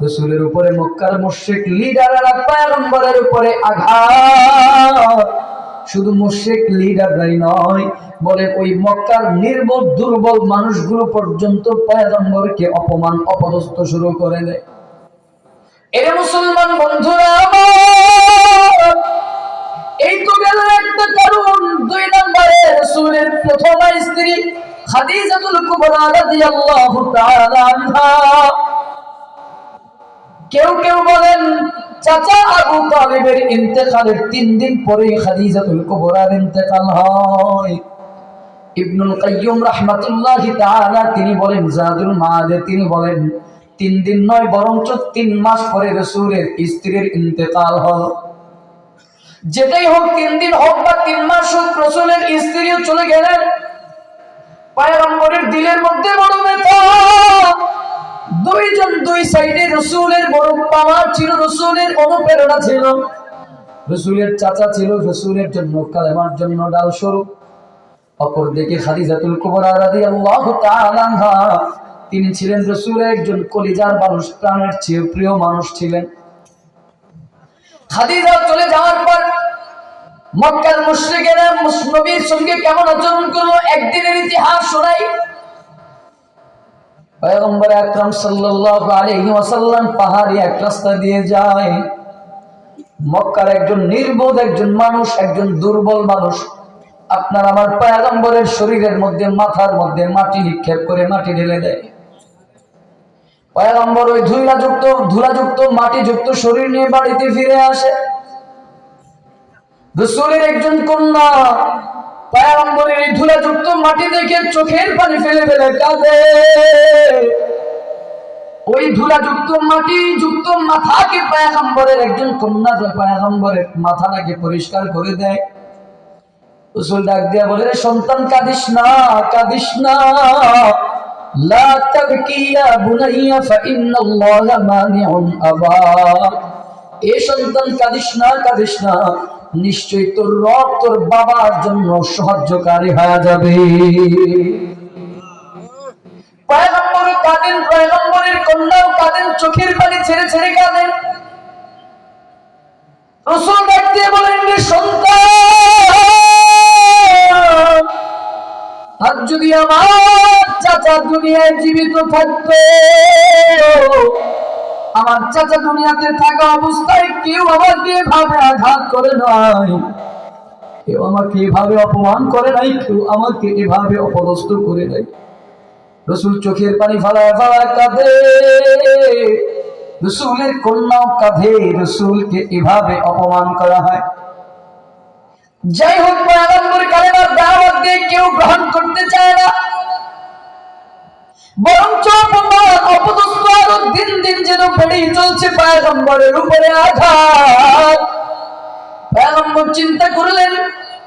রাসূলের উপরে মক্কার মুশরিক লিডাররা পয়গম্বরের উপরে আঘাত, শুধু মুশরিক লিডাররাই নয়, বলে ওই মক্কার নির্বোধ দুর্বল মানুষগুলো পর্যন্ত পয়গম্বরকে অপমান অপদস্থ শুরু করে দেয়। এর মুসলমান বন্ধুরা আমার, এই তো গেল একটা কারণ। দুই নম্বরে রাসূলের প্রথম স্ত্রী খাদিজাতুল কুবরা রাদিয়াল্লাহু তাআলা আনহা। কেউ কেউ বলেন চাচা আবু তালিবের ইন্তেকালের 3 দিন পরে খাদিজাতুল কুবরার ইন্তেকাল হয়। ইবনুল কাইয়্যিম রাহমাতুল্লাহি তাআলা তিনি বলেন, জাদুল মাআদে তিনি বলেন 3 দিন নয় বরঞ্চ 3 মাস পরে রাসূলের স্ত্রীর ইন্তেকাল হল। যেটাই হোক, 3 দিন হোক বা 3 মাস হোক, রাসূলের স্ত্রীও চলে গেলেন। পয়গম্বরের দিলের মধ্যে বড় ব্যথা। দুইজন দুই সাইডে রাসূলের বড় পাওয়ার ছিল, রাসূলের অনুপ্রেরণা ছিল। রাসূলের চাচা ছিল রাসূলের জন্য কালেমার জন্য ডাল স্বরূপ। অপরদিকে খাদিজাতুল কুবরা রাদিয়াল্লাহু তাআলা আনহা, তিনি ছিলেন রাসূলের একজন কলিজার মানুষ, প্রাণের চেয়ে প্রিয় মানুষ ছিলেন। খাদিজা চলে যাওয়ার পর মক্কার মুশরিকেরা নবীর সঙ্গে কেমন আচরণ করলো একদিনের ইতিহাস শোনাই। পয়গম্বর আকরাম সাল্লাল্লাহু আলাইহি ওয়াসাল্লাম পাহাড়ি এক রাস্তা দিয়ে যায়। মক্কার একজন নির্বোধ একজন মানুষ, একজন দুর্বল মানুষ আপনার আমার পয়গম্বরের শরীরের মধ্যে, মাথার মধ্যে মাটি নিক্ষেপ করে মাটি ঢেলে দেয়। পয়গম্বর ওই ধুলাযুক্ত মাটিযুক্ত শরীর নিয়ে বাড়িতে ফিরে আসে। রাসূলের একজন কন্যা পয়গম্বরের এই ধুলাযুক্ত মাটি দেখে চোখের পানি ফেলে ফেলে কাঁদে। ওই ধুলাযুক্ত মাটিযুক্ত মাথাকে পয়গম্বরের একজন কন্যা পয়গম্বরের মাথাটাকে পরিষ্কার করে দেয়। রাসূল ডাক দিয়া বলে, সন্তান কাঁদিস না, কাঁদিস না, লা তাবকি ইয়া বুনাইয়া ফাইন্নাল্লাহা মানিউন আবা। এ সন্তান কাঁদিস না, কাঁদিস না, নিশ্চয়ই তোর রব তোর বাবার জন্য সাহায্যকারী হয়ে যাবে। পয়গম্বর কাঁদেন, পয়গম্বরের কন্যাও কাঁদেন, চোখের পানি ছেড়ে ছেড়ে কাঁদেন। রাসূল ডাক দিয়ে বলেন, সন্তান, আর যদি আমার চাচা দুনিয়ায় জীবিত থাকতো, আমার চাচা দুনিয়াতে থাকা অবস্থায় কেউ আমাকে এভাবে আঘাত করে নাই, কেউ আমাকে এভাবে অপমান করে নাই, কেউ আমাকে এভাবে অপদস্থ করে নাই। রাসূল চোখের পানি ফালায় ফালায় কাঁদে। রাসূলের কন্যাও কাঁদে, রাসূলকে এভাবে অপমান করা হয়। যাই হোক, পয়গম্বর কালেমার দাওয়াত দিয়ে কেউ গ্রহণ করতে চায় না, বরঞ্চ অপমান অপদস্থ আরো দিন দিন যেন বেড়েই চলছে পয়গম্বরের উপরে আঘাত। পয়গম্বর চিন্তা করলেন,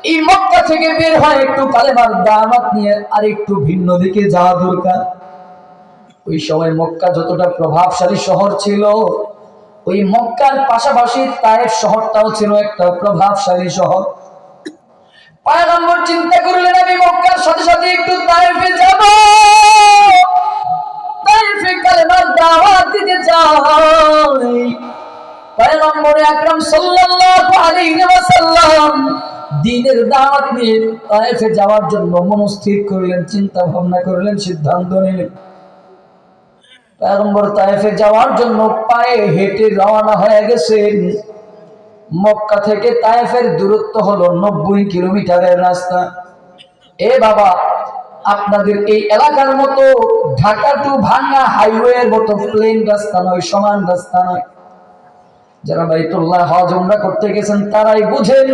এই মক্কা থেকে বের হয় একটু কালেমার দাওয়াত নিয়ে আর একটু ভিন্ন দিকে যাওয়া দরকার। ওই সময় মক্কা যতটা প্রভাবশালী শহর ছিল, ওই মক্কার পাশাপাশি তায়েফ শহরটাও ছিল একটা প্রভাবশালী শহর। পয়গম্বর চিন্তা করলেন, আমি মক্কার সাথে সাথে একটু তায়েফে যাব, তায়েফে কালেমার দাওয়াত দিতে চাই। পয়গম্বর আকরাম সাল্লাল্লাহু আলাইহি ওয়াসাল্লাম দ্বীনের দাওয়াত নিয়ে তায়েফে যাওয়ার জন্য মনস্থির করলেন, চিন্তা ভাবনা করলেন, সিদ্ধান্ত নিলেন। পয়গম্বর তায়েফে যাওয়ার জন্য পায়ে হেঁটে রওনা হয়ে গেছেন। মক্কা থেকে তায়েফের দূরত্ব হলো 90 কিলোমিটারের রাস্তা। এ বাবা, আপনাদের এই এলাকার মতো ঢাকা টু ভাঙ্গা হাইওয়ের মতো প্লেন রাস্তা নয়, সমান রাস্তা নয়। যারা বাইতুল্লাহ হজ উমরা করতে গেছেন তারাই বুঝেন,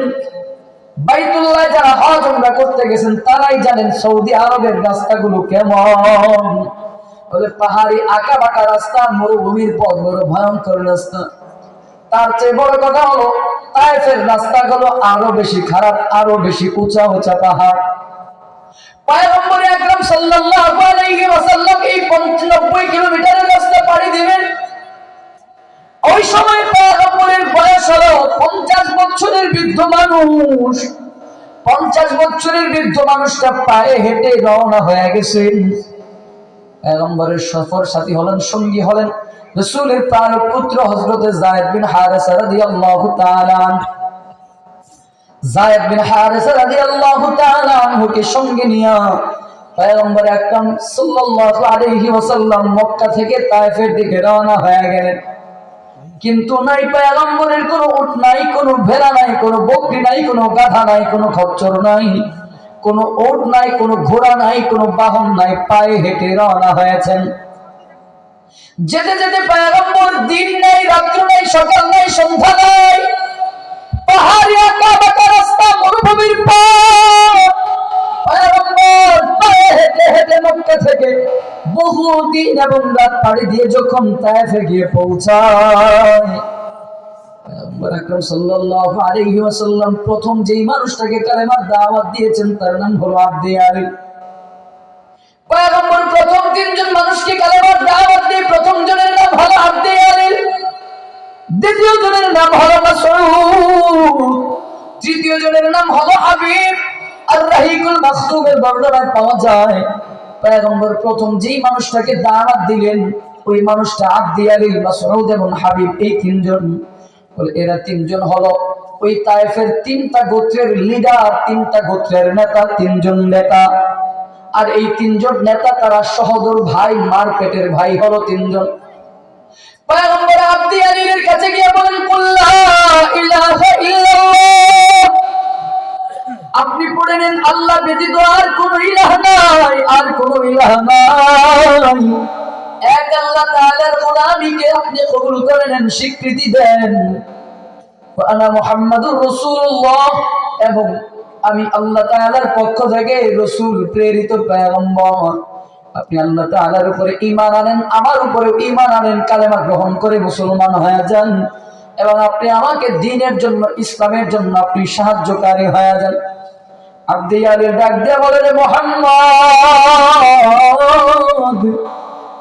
বাইতুল্লাহ যারা হজ উমরা করতে গেছেন তারাই জানেন সৌদি আরবের রাস্তাগুলো কেমন। বলে পাহাড়ি আঁকা বাঁকা রাস্তা, মরুভূমির পথ, বড় ভয়ঙ্কর রাস্তা। তার চেয়ে বড় কথা হলো তায়েফের রাস্তাগুলো আরো বেশি খারাপ, আরো বেশি উঁচা উঁচা পাহাড়। পয়গম্বর আকরাম সাল্লাল্লাহু আলাইহি ওয়াসাল্লাম এই 90 কিলোমিটারের রাস্তা পাড়ি দিবেন। ওই সময় পয়গম্বরের বয়স হলো 50 বছরের বৃদ্ধ মানুষ। 50 বছরের বৃদ্ধ মানুষটা পায়ে হেঁটে রওনা হয়ে গেছেন। পয়গম্বরের সফর সাথী হলেন, সঙ্গী হলেন রাসূলের প্রাণ পুত্র হযরত যায়েদ বিন হারেসা রাদিয়াল্লাহু তাআলা আনহু। যায়েদ বিন হারেসা রাদিয়াল্লাহু তাআলা আনহুকে সঙ্গে নিয়ে পয়গম্বর আকরাম সাল্লাল্লাহু আলাইহি ওয়াসাল্লাম মক্কা থেকে তায়েফের দিকে রওনা হয়ে গেলেন। কিন্তু নাই পয়গম্বরের কোনো উট নাই, কোনো ভেড়া নাই, কোনো বকরি নাই, কোনো গাধা নাই, কোনো খচ্চর নাই, কোনো উট নাই, কোনো ঘোড়া নাই, কোনো বাহন নাই, পায়ে হেঁটে রওনা হয়েছেন। যেতে যেতে পয়গম্বর দিন নাই, রাত্র নাই, সকাল নাই, সন্ধ্যা নাই, পাহাড়ি আঁকা বাঁকা রাস্তা, মরুভূমির পথ। পয়গম্বর পায়ে হেঁটে হেঁটে মক্কা থেকে বহু দিন এবং রাত পাড়ি দিয়ে যখন তায়েফে গিয়ে পৌঁছায়, পয়গম্বর আকরাম সাল্লাল্লাহু আলাইহি ওয়াসাল্লাম প্রথম যেই মানুষটাকে কালেমার দাওয়াত দিয়েছেন তার নাম হলো আব্দে আলী। পয়গম্বর প্রথম 3 জন মানুষকে কালেমার দাওয়াত দিয়ে প্রথম জনের নাম হলো আব্দে আলী, দ্বিতীয় জনের নাম হলো মাসউদ, তৃতীয় জনের নাম হলো হাবিব। আর রাহিকুল মাকতুমের বর্ণনায় পাওয়া যায় পয়গম্বর প্রথম যেই মানুষটাকে দাওয়াত দিলেন ওই মানুষটা আব্দে আলী, মাসউদ এবং হাবিব, এই 3 জন। বলে এরা 3 জন হলো ওই তায়েফের 3টা গোত্রের লিডার, 3টা গোত্রের নেতা, 3 জন নেতা। আর এই 3 জন নেতা তারা সহোদর ভাই, মার পেটের ভাই হলো 3 জন। পয়গম্বর আব্দে আলীর কাছে গিয়ে বলেন কুল্লা ইলাহা ইল্লাল্লাহ, আপনি পড়ে নেন আল্লাহ ব্যতীত আর কোন ইলাহ নাই, আর কোন ইলাহ নাই। এক আল্লাহ তাআলার গোলামীকে আপনি কবুল করে নেন, স্বীকৃতি দেন। ওয়া আনা মুহাম্মাদুর রাসূলুল্লাহ, এবং আমি আল্লাহ তাআলার পক্ষ থেকে রাসূল, প্রেরিত পয়গম্বর। আপনি আল্লাহ তাআলার উপরে ঈমান আনেন, আমার উপরে ঈমান আনেন, কালেমা গ্রহণ করে মুসলমান হয়ে যান, এবং আপনি আমাকে দ্বীনের জন্য, ইসলামের জন্য আপনি সাহায্যকারী হয়ে যান। আব্দে আলী ডাক দিয়ে বলেন মুহাম্মদ,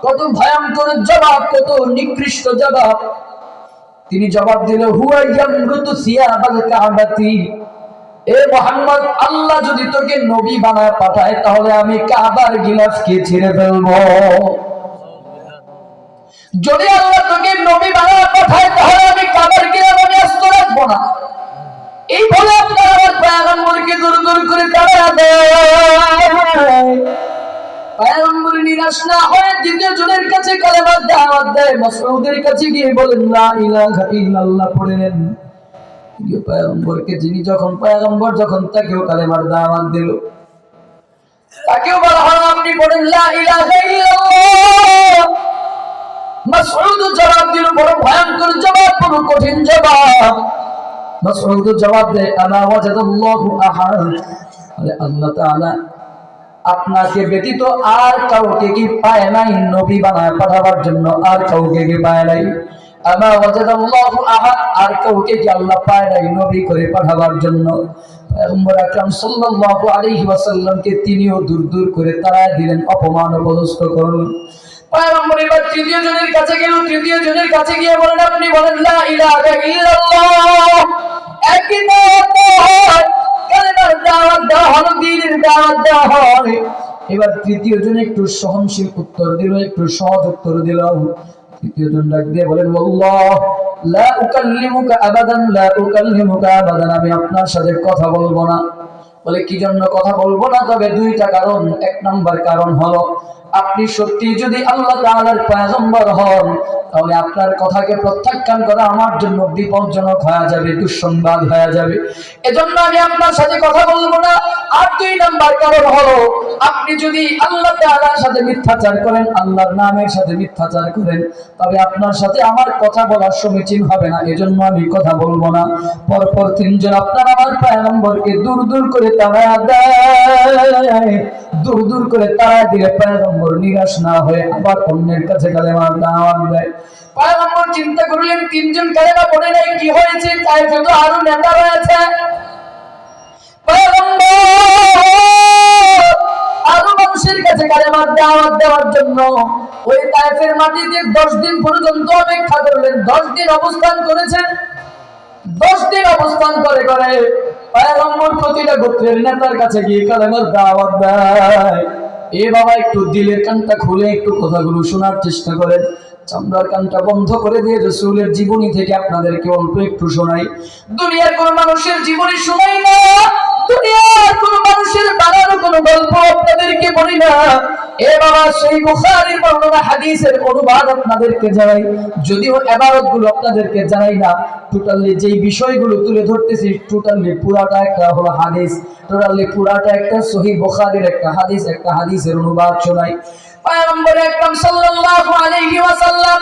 কত ভয়ঙ্কর জবাব, কত নিকৃষ্ট জবাব। তিনি জবাব দিল হুয়া ইয়ামরুতু সিয়াবাল কাবাতি, এ মুহাম্মদ, আল্লাহ যদি তোকে নবী বানায় পাঠায় তাহলে আমি কাবার গিলাফকে ছিঁড়ে ফেলবো। যদি আল্লাহ তোকে নবী বানায় পাঠায় তাহলে আমি কাবার গিলাফ আমি আস্ত রাখবো না। এই বলে আপনারা আমার পয়গম্বরকে দূর দূর করে তাড়া দেয়। পয়গম্বর নিরাশ না হয়ে দ্বিতীয় জনের কাছে কালেমার দাওয়াত দেয়। মাসউদের কাছে গিয়ে বলেন লা ইলাহা ইল্লাল্লাহ পড়ে নেন। পয়গম্বরকে যিনি যখন পয়গম্বর যখন তাকেও কালেমার দাওয়াত দিল, তাকেও বলা হলো আপনি পড়েন লা ইলাহা ইল্লাল্লাহ। মাসউদ জবাব দিল, বড় ভয়ঙ্কর জবাব, বড় কঠিন জবাব। মাসউদ জবাব দেয় আলা ওয়াজাদাল্লাহু আহাদ, আল্লাহ তাআলা আপনাকে ব্যতীত আর কাউকে কি পায় নাই নবী বানায় পাঠাবার জন্য? আর কাউকে কি পায় নাই? আমা ওয়াজাদাল্লাহু আহাদ, আর কাউকে কি আল্লাহ পায় নাই নবী করে পাঠাবার জন্য? পয়গম্বর আকরাম সাল্লাল্লাহু আলাইহি ওয়াসাল্লামকে তিনিও দূর দূর করে তাড়ায় দিলেন, অপমান অপদস্থ করলেন। পয়গম্বর এবার তৃতীয় জনের কাছে গেল। তৃতীয় জনের কাছে গিয়ে বলেন আপনি বলেন লা ইলাহা ইল্লাল্লাহ। একই দাওয়াত, কালেমার দাওয়াত দেওয়া হলো, দ্বীনের দাওয়াত দেওয়া হয়। এবার তৃতীয় জন একটু সহনশীল উত্তর দিল, একটু সহজ উত্তর দিল। তৃতীয় জন ডাক দিয়ে বলেন আল্লাহ লা উকাল্লিমুকা আবাদান, লা উকাল্লিমুকা আবাদান, আমি আপনার সাথে কথা বলবো না। বলে কি জন্য কথা বলবো না? তবে 2টা কারণ। 1 নম্বর কারণ হলো আপনি সত্যি যদি আল্লাহ তাআলার পয়গম্বর হন, তাহলে আপনার কথাকে প্রত্যাখ্যান করা আমার জন্য বিপজ্জনক হয়ে যাবে, দুঃসংবাদ হয়ে যাবে। এজন্য আমি আপনার সাথে কথা বলবো না। আর 2 নাম্বার কারণ হলো, আপনি যদি আল্লাহ তাআলার সাথে মিথ্যাচার করেন, আল্লাহর নামের সাথে মিথ্যাচার করেন, তবে আপনার সাথে আমার কথা বলা সমীচীন হবে না। এজন্য আমি কথা বলবো না। পরপর 3 জন আপনার আমার পয়গম্বরকে দূর দূর করে তাড়া দেয়, দূর দূর করে তাড়া দিলে পয়গম্বর নিরাশ না হয়ে আবার অন্যের কাছে কালেমার দাওয়াত দেয়। পয়গম্বর চিন্তা করলেন 3 জন কালেমা পড়ে নাই, কি হয়েছে? তাইফে তো আরো নেতা রয়েছে। পয়গম্বর আরো মানুষের কাছে কালেমার দাওয়াত দেওয়ার জন্য ওই তাইফের মাটিতে 10 দিন পর্যন্ত অপেক্ষা করলেন। 10 দিন অবস্থান করেছেন। 10 দিন অবস্থান করে করে পয়গম্বর প্রতিটা গোত্রের নেতার কাছে গিয়ে কালেমার দাওয়াত দেয়। এ বাবা, একটু দিলের কানটা খুলে একটু কথাগুলো শোনার চেষ্টা করেন। চামড়ার কানটা বন্ধ করে দিয়ে রাসূলের জীবনী থেকে আপনাদেরকে অল্প একটু শোনাই। দুনিয়ার কোন মানুষের জীবনী শোনাই না, দুনিয়ার কোন মানুষের বানানো কোন গল্প আপনাদেরকে বলি না। এ বাবা, সেই বুখারীর বর্ণনা হাদিসের অনুবাদ আপনাদেরকে জানাই, যদিও ইবারত গুলো আপনাদেরকে জানাই না। টোটালি যেই বিষয়গুলো তুলে ধরতেছি, টোটালি পুরাটা একটা হলো হাদিস, টোটালি পুরাটা একটা সহিহ বুখারীর একটা হাদিস, একটা হাদিসের অনুবাদ শোনাই। পয়গম্বর আকরাম সাল্লাল্লাহু আলাইহি ওয়াসাল্লাম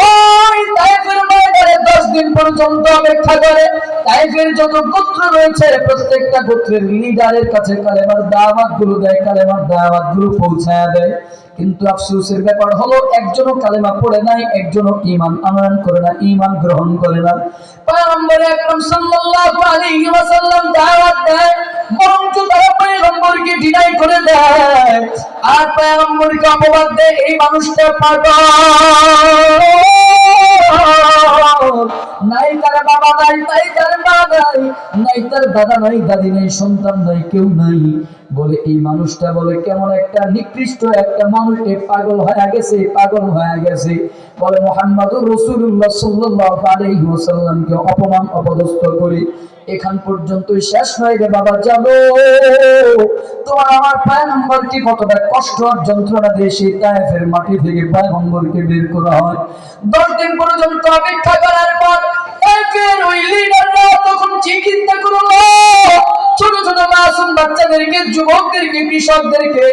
ওই তাইফের ময়দানে 10 দিন পর্যন্ত অপেক্ষা করে। তাইফের যত গোত্র রয়েছে প্রত্যেকটা গোত্রের লিডারের কাছে কালেমার দাওয়াতগুলো দেয়, কালেমার দাওয়াতগুলো পৌঁছায় দেয়। কিন্তু আফসোসের ব্যাপার হলো, একজনও কালেমা পড়ে নাই, একজনও ঈমান আনয়ন করে না, ঈমান গ্রহণ করে না। পয়গম্বর আকরাম সাল্লাল্লাহু আলাইহি ওয়াসাল্লাম দাওয়াত দেয়, বরঞ্চ তারা পয়গম্বরকে ডিনাই করে দেয় আর পয়গম্বরকে অপবাদ দেয়, এই মানুষটা পাগল, নাই তার বাবা নাই, নাই তার মা নাই, নাই তার দাদা নাই, দাদি নাই, সন্তান নাই, কেউ নাই। বলে এই মানুষটা বলে কেমন একটা নিকৃষ্ট একটা মানুষ, এ পাগল হয়ে গেছে, পাগল হয়ে গেছে। বলে মুহাম্মদুর রাসূলুল্লাহ সাল্লাল্লাহু আলাইহি ওয়াসাল্লামকে অপমান অপদস্থ করে এখান পর্যন্তই শেষ হয়ে গে বাবা, জানো তোমার আমার পয়গম্বরকে কতটা কষ্ট আর যন্ত্রণা দিয়ে সেই তায়েফের মাটি থেকে পয়গম্বরকে বের করা হয়। 10 দিন পর্যন্ত অপেক্ষা করার পর তায়েফের ওই লিডাররা তখন চিন্তা করলো, ছোট ছোট মাসুম বাচ্চাদেরকে, যুবকদেরকে, কৃষকদেরকে,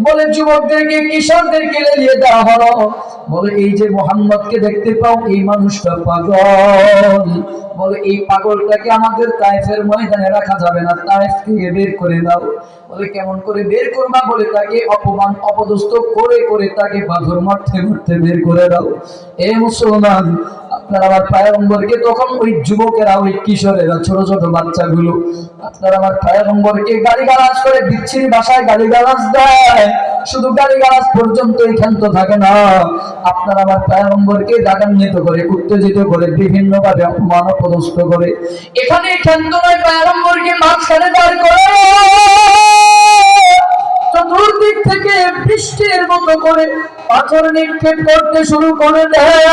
বলে যুবকদেরকে, কিশোরদেরকে লেলিয়ে দেওয়া হলো। বলে এই যে মুহাম্মদকে দেখতে পাও, এই মানুষটা পাগল। বলে এই পাগলটাকে আমাদের তায়েফের ময়দানে রাখা যাবে না, তায়েফ থেকে বের করে দাও। বলে কেমন করে বের করবা? বলে তাকে অপমান অপদস্থ করে করে তাকে পাথর মারতে মারতে বের করে দাও। এ মুসলমান, আপনার আমার পয়গম্বরকে তখন ওই যুবকেরা, ওই কিশোরেরা, ছোট ছোট বাচ্চাগুলো আপনার আমার পয়গম্বরকে গালিগালাজ করে, বিচ্ছিরি ভাষায় গালিগালাজ দেয়। শুধু গালিগালাজ পর্যন্তই ক্ষান্ত থাকে না, আপনার আমার পয়গম্বরকে রাগান্বিত করে, উত্তেজিত করে, বিভিন্ন ভাবে অপমান অপদস্থ করে। এখানে ক্ষান্ত নয়, পয়গম্বরকে মাঝখানে দাঁড় করে চতুর্দিক থেকে বৃষ্টির মতো করে পাথর নিক্ষেপ করতে শুরু করে দেয়।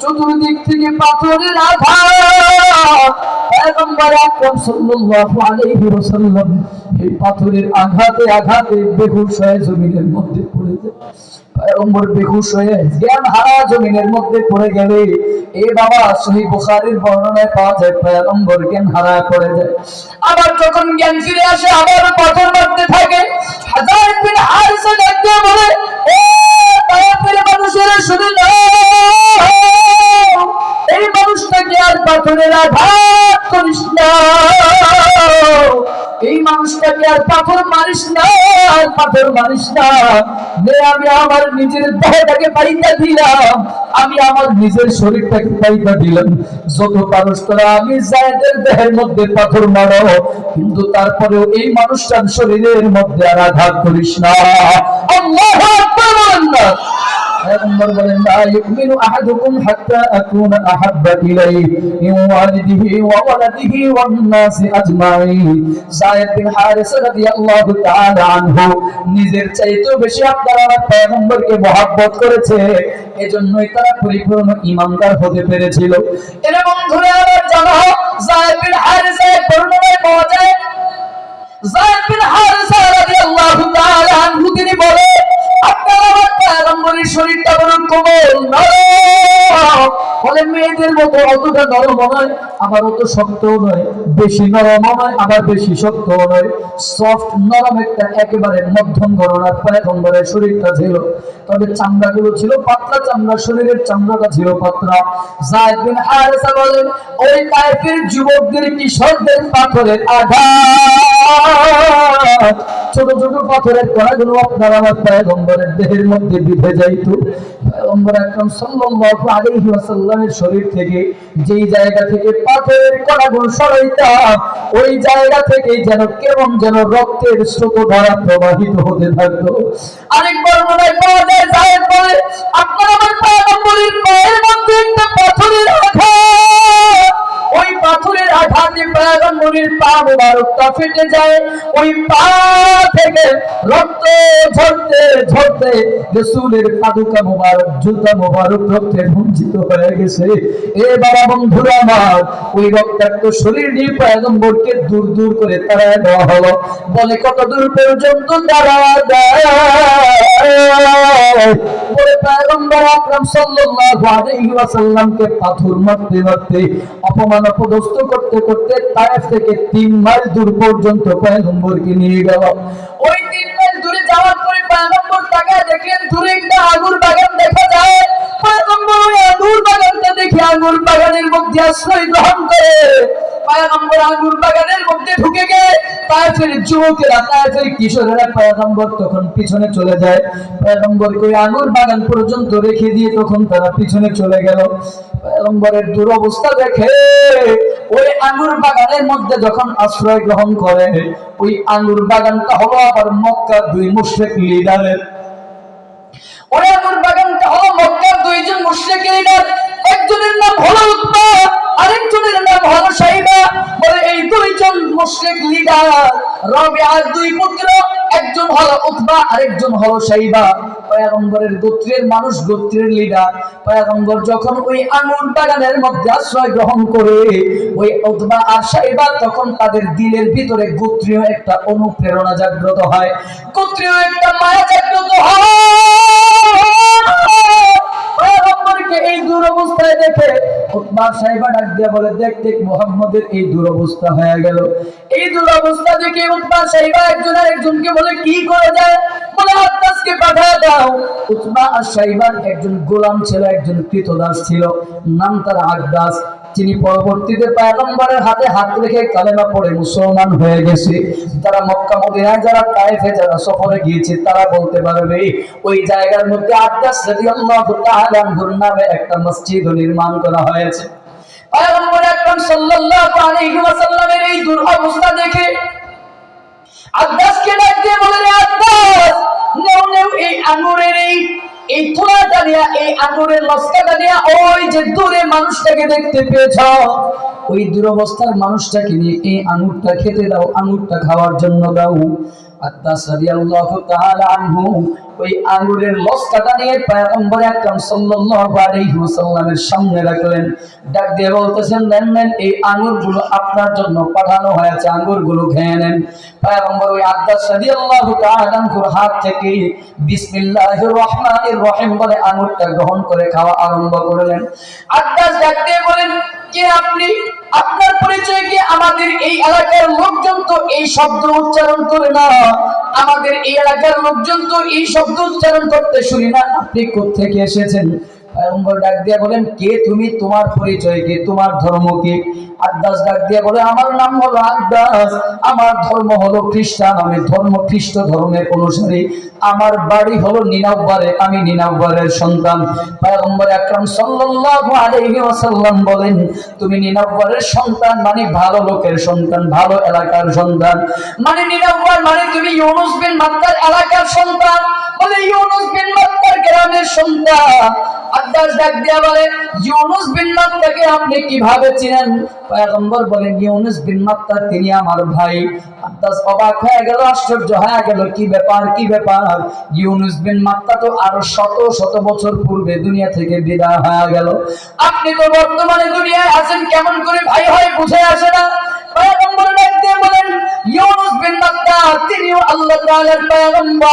চতুর্দিক থেকে পাথরের আঘাত। পয়গম্বর আকরাম সাল্লাল্লাহু আলাইহি ওয়াসাল্লাম এই পাথরের আঘাতে আঘাতে বেহুশ হয়ে জমিনের মধ্যে পড়ে যায়। পয়গম্বর বেহুশ হয়ে জ্ঞান হারা জমিনের মধ্যে পড়ে গেলে, এ বাবা সহিহ বুখারীর বর্ণনায় পাওয়া যায় পয়গম্বর জ্ঞান হারায় পড়ে যায়। আবার যখন জ্ঞান ফিরে আসে, আবার পাথর মারতে থাকে। হাজার বিন হারিসা ডাকতে বলে, ও তায়েফের মানুষেরা শুনে নাও, এই মানুষটাকে আর পাথরের আঘাত করিস না, এই মানুষটাকে আর পাথর মারিস না, আর পাথর মারিস না। আমি আমার নিজের দেহটাকে পাইতা দিলাম, আমি আমার নিজের শরীরটাকে পাইতা দিলাম। যত পারস তোরা আমি যায়েদের দেহের মধ্যে পাথর মারো, কিন্তু তারপরেও এই মানুষটার শরীরের মধ্যে আর আঘাত করিস না। আল্লাহু আকবার। পয়গম্বর বলেন, লা ইউমিনু আহাদুকুম হাত্তা আকুনা আহাব্বা ইলাইহি মিন ওয়ালিদিহি ওয়া ওয়ালাদিহি ওয়ান নাসি আজমাইন। যায়েদ বিন হারিসা রাদিয়াল্লাহু তাআলা আনহু নিজের চাইতেও বেশি আপনারা পয়গম্বরকে মহব্বত করেছে, এজন্যই তারা পরিপূর্ণ ঈমানদার হতে পেরেছিল। এর বন্ধুরা আবার জানো, যায়েদ বিন হারিসা বর্ণনায় পাওয়া যায়, যায়েদ বিন হারিসা রাদিয়াল্লাহু রাদিয়াল্লাহু তাআলা আনহু তিনি বলে, আপনার আমার পয়গম্বরের শরীরটা বড় কোমল নরম, বলে মেয়েদের মতো অতটা নরম নয়, আবার অত শক্তও নয়, বেশি নরম নয় আবার বেশি শক্তও নয়, সফট নরম একটা একেবারে মধ্যম ধরনের পয়গম্বরের শরীরটা ছিল। তবে চামড়াগুলো ছিল পাতলা চামড়া, শরীরের চামড়াটা ছিল পাতলা। যায়েদ বিন হারেসা বলেন, ওই তায়েফের যুবকদের কিশোরদের পাথরের আঘাত, ছোট ছোট পাথরের কণাগুলো আপনার আমার পয়গম্বরের দেহের মধ্যে বিঁধে যাইত। পয়গম্বর আকরাম সাল্লাল্লাহু আলাইহি ওয়াসাল্লামের শরীর থেকে যেই জায়গা থেকে পাথরের কণাগুলো সরাইতাম, ওই জায়গা থেকে যেন কেমন যেন রক্তের স্রোতধারা প্রবাহিত হতে থাকতো। আরেক বর্ণনায় পাওয়া যায়, যায়েদ বলে, আপনার আমার পয়গম্বরের পায়ের মধ্যে একটা পাথরের আঘাত, ওই পাথরের আঘাতে পয়গম্বরের পা মোবারকটা ফেটে যায়, ওই পা থেকে রক্ত ঝরতে ঝরতে রাসূলের পাদুকা মোবারক, জুতা মোবারক রক্তে ভঞ্জিত হয়ে গেছে। এ বাবা বন্ধুরা আমার, ওই রক্তাক্ত শরীর নিয়ে পয়গম্বরকে দূর দূর করে তাড়ায় দেওয়া হলো। বলে কত দূর পর্যন্ত তাড়ায় দেয়, বলে পয়গম্বর আকরাম সাল্লাল্লাহু আলাইহি ওয়াসাল্লামকে পাথর মারতে মারতে অপমান অপদস্থ করতে করতে তায়েফ থেকে 3 মাইল দূর পর্যন্ত পয়গম্বরকে নিয়ে গেল। ওই 3 মাইল দূরে যাওয়ার পরে পয়গম্বর তাকায় দেখলেন দূরে একটা আঙ্গুর বাগান দেখা যায়। পয়গম্বর ওই আঙ্গুর বাগানটা দেখে আঙ্গুর বাগানের মধ্যে আশ্রয় গ্রহণ করে। পয়গম্বর আঙ্গুর বাগানের মধ্যে ঢুকে গিয়ে তায়েফের যুবকেরা, তায়েফের কিশোরেরা পয়গম্বর তখন পিছনে চলে যায়। পয়গম্বরকে ওই আঙ্গুর বাগান পর্যন্ত রেখে দিয়ে তখন তারা পিছনে চলে গেল। পয়গম্বরের দুরবস্থা দেখে ওই আঙ্গুর বাগানের মধ্যে যখন আশ্রয় গ্রহণ করে, ওই আঙ্গুর বাগানটা হলো আবার মক্কার 2 মুশরিক লিডারের। ওই আঙ্গুর বাগানটা হলো মক্কার 2 জন মুশরিক লিডার, একজনের নাম হলো উতবা, আরেকজনের নাম হলো শাইবা। বলে এই 2 জন মুশরিক লিডার রাবিআর 2 পুত্র, একজন হলো উতবা আরেকজন হলো শাইবা। পয়গম্বরের গোত্রের মানুষ, গোত্রের লিডার। পয়গম্বর যখন ওই আঙ্গুর বাগানের মধ্যে আশ্রয় গ্রহণ করে, ওই উতবা আর শাইবা তখন তাদের দিলের ভিতরে গোত্রীয় একটা অনুপ্রেরণা জাগ্রত হয়, গোত্রীয় একটা মায়া জাগ্রত হয়। পয়গম্বরকে এই দুরবস্থায় দেখে উতবা শাইবা ডাক দিয়ে বলে, দেখ দেখ মুহাম্মদের এই দুরবস্থা হয়ে গেল। এই দুরবস্থা দেখে উতবা শাইবা একজন আরেকজনকে বলে, কি করা যায়? বলে আব্বাসকে পাঠিয়ে দাও। উতবা আর শাইবার একজন গোলাম ছিল, একজন কৃতদাস ছিল, নাম তার আব্বাস। তিনি পরবর্তীতে পয়গম্বরের হাতে হাত রেখে কালেমা পড়ে মুসলমান হয়ে গেছে। যারা মক্কা মদিনায়, যারা তায়েফে যারা সফরে গিয়েছে তারা বলতে পারবে ওই জায়গার মধ্যে আব্বাস রাদিয়াল্লাহু তাআলা আনহুর নামে একটা মসজিদ নির্মাণ করা হয়েছে। পয়গম্বর আকরাম সাল্লাল্লাহু আলাইহি ওয়াসাল্লামের এই দুরবস্থা দেখে আব্বাসকে ডাক দিয়ে বলে, আব্বাস নেও নেও এই আঙ্গুরের এই থোড়াটা নিয়ে, এই আঙ্গুরের লস্কাটা নিয়ে ওই যে দূরে মানুষটাকে দেখতে পেয়েছ, ওই দুরবস্থার মানুষটাকে নিয়ে এই আঙ্গুরটা খেতে দাও, আঙ্গুরটা খাওয়ার জন্য দাও। আব্বাস রাদিয়াল্লাহু তাআলা আনহু ওই আঙ্গুরের লস্কাটা নিয়ে পয়গম্বর আকরাম সাল্লাল্লাহু আলাইহি ওয়াসাল্লামের সামনে রাখলেন। ডাক দিয়ে বলতেছেন, নেন নেন এই আঙ্গুরগুলো আপনার জন্য পাঠানো হয়েছে, আঙ্গুরগুলো খেয়ে নেন। পয়গম্বর ওই আব্বাস রাদিয়াল্লাহু তাআলা আনহুর হাত থেকে বিসমিল্লাহির রহমানির রহিম বলে আঙ্গুরটা গ্রহণ করে খাওয়া আরম্ভ করলেন। আব্বাস ডাক দিয়ে বলেন, কে আপনি? আপনার পরিচয় কি? আমাদের এই এলাকার লোকজন তো এই শব্দ উচ্চারণ করে না, আমাদের এই এলাকার লোকজন তো এই শব্দ উচ্চারণ করতে শুনি না, আপনি কোথা থেকে এসেছেন? পয়গম্বর ডাক দিয়ে বলেন, কে তুমি? তোমার পরিচয় কি? তোমার ধর্ম কি? আব্বাস ডাক দিয়ে বলে, আমার নাম হলো আব্বাস, আমার ধর্ম হলো খ্রিস্টান, আমি খ্রিস্ট ধর্মের অনুসারী, আমার বাড়ি হলো নিনাওয়ারে, আমি নিনাওয়ারের সন্তান। পয়গম্বর আকরাম সাল্লাল্লাহু আলাইহি ওয়াসাল্লাম বলেন, তুমি নিনাওয়ারের সন্তান মানে ভালো লোকের সন্তান, ভালো এলাকার সন্তান, মানে নিনাওয়ার মানে তুমি ইউনুস বিন মাত্তার এলাকার সন্তান, বলে ইউনুস বিন মাত্তার গ্রামের সন্তান। আব্বাস ডাক দিয়া বলে, ইউনুস বিন মাত্তাকে আপনি কিভাবে চিনেন? পয়গম্বর বলেন, ইউনুস বিন মাত্তা তিনি আমার ভাই। আব্বাস অবাক হয়ে গেল, আশ্চর্য হয়ে গেল, কি ব্যাপার কি ব্যাপার? ইউনুস বিন মাত্তা তো আরো শত শত বছর পূর্বে দুনিয়া থেকে বিদায় হয়ে গেল, আপনি তো বর্তমানে দুনিয়ায় আছেন, কেমন করে ভাই হয় বুঝে আসে না। পয়গম্বর ডাক দিয়ে বলেন ইউনুস বিন মাত্তা তিনিও আল্লাহ তাআলার পয়গম্বর,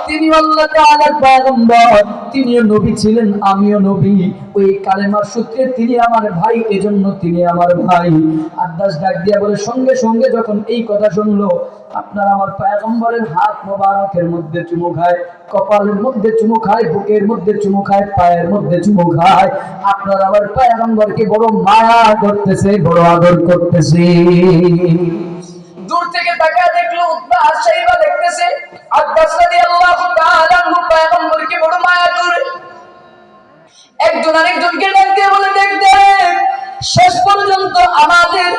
তিনি আল্লাহ তাআলার পয়গম্বর, তিনিও নবী ছিলেন, আমিও নবী। ওই কালেমার সূত্রে তিনি আমার ভাই, এজন্য তিনি আমার ভাই। আব্বাস ডাক দিয়া বলে সঙ্গে সঙ্গে যখন এই কথা শুনলো, আপনার আমার পয়গম্বরের হাত মোবারকের মধ্যে চুমু খায়, কপালের মধ্যে চুমু খায়, বুকের মধ্যে চুমু খায়, পায়ের মধ্যে চুমু খায়। আপনার আমার পয়গম্বরকে বড় মায়া করতেছে, বড় আদর করতেছে। দূর থেকে তাকায় দেখলো উতবা আর সাইবা দেখতেছে আব্বাস রাদিয়াল্লাহু তাআলা আনহু পয়গম্বরকে বড় মায়া করে। একজন আরেকজনকে ডাক দিয়ে বলে দেখ শেষ পর্যন্ত আমাদের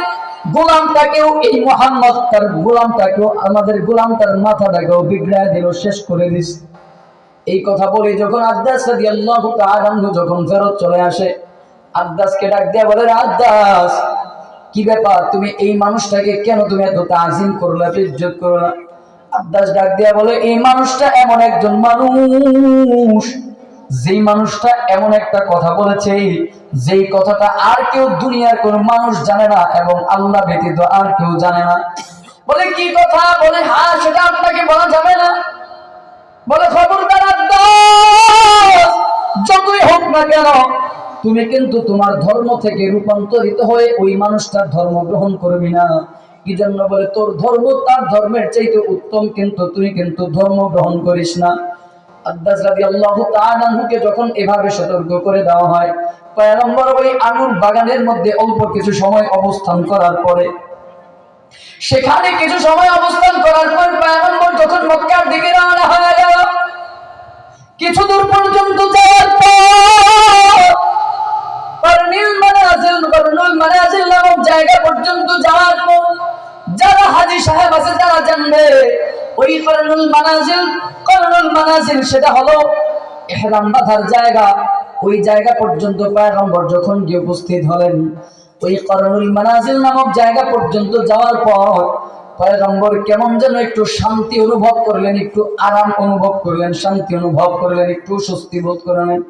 গোলামটাকেও এই মুহাম্মদ তার গোলামটাকেও আমাদের গোলামটার মাথাটাকেও বিগড়ায় দিল, শেষ করে দিস। এই কথা বলে যখন আব্বাস রাদিয়াল্লাহু তাআলা আনহু যখন ফেরত চলে আসে, আব্বাসকে ডাক দিয়ে বলে আব্বাস কি ব্যাপার, তুমি এই মানুষটাকে কেন তুমি এত তাজিম করলে, ইজ্জত করলে? আব্বাস ডাক দিয়া বলে এই মানুষটা এমন একজন মানুষ, যেই মানুষটা এমন একটা কথা বলেছে, যেই কথাটা আর কেউ দুনিয়ার কোন মানুষ জানে না এবং আল্লাহ ব্যতীত আর কেউ জানে না। বলে কি কথা? বলে হ্যাঁ সেটা আপনাকে বলা যাবে না। বলে খবরদার আব্বাস, যতই হোক না কেন তুমি কিন্তু তোমার ধর্ম থেকে রূপান্তরিত হয়ে ওই মানুষটার ধর্ম গ্রহণ করবি না। কি জন্য? বলে তোর ধর্ম তার ধর্মের চাইতে উত্তম, কিন্তু তুই কিন্তু ধর্ম গ্রহণ করিস না। আব্বাস রাদিয়াল্লাহু তাআলা আনহুকে যখন এভাবে সতর্ক করে দেওয়া হয়, পয়গম্বর ওই আঙ্গুর বাগানের মধ্যে অল্প কিছু সময় অবস্থান করার পরে, সেখানে কিছু সময় অবস্থান করার পর পয়গম্বর যখন মক্কার দিকে রওনা হয়ে গেল, কিছু দূর পর্যন্ত যাওয়ার পর করনুল মানাজিল নামক জায়গা পর্যন্ত যাওয়ার পর যারা হাজী সাহেব আছে যারা জানবে ওই করনুল মানাজিল সেটা হলো ইহরাম বাঁধার জায়গা। ওই জায়গা পর্যন্ত পয়গম্বর যখন গিয়ে উপস্থিত হলেন, ওই করনুল মানাজিল নামক জায়গা পর্যন্ত যাওয়ার পর পয়গম্বর কেমন যেন একটু শান্তি অনুভব করলেন, একটু আরাম অনুভব করলেন, শান্তি অনুভব করলেন, একটু স্বস্তি বোধ করলেন।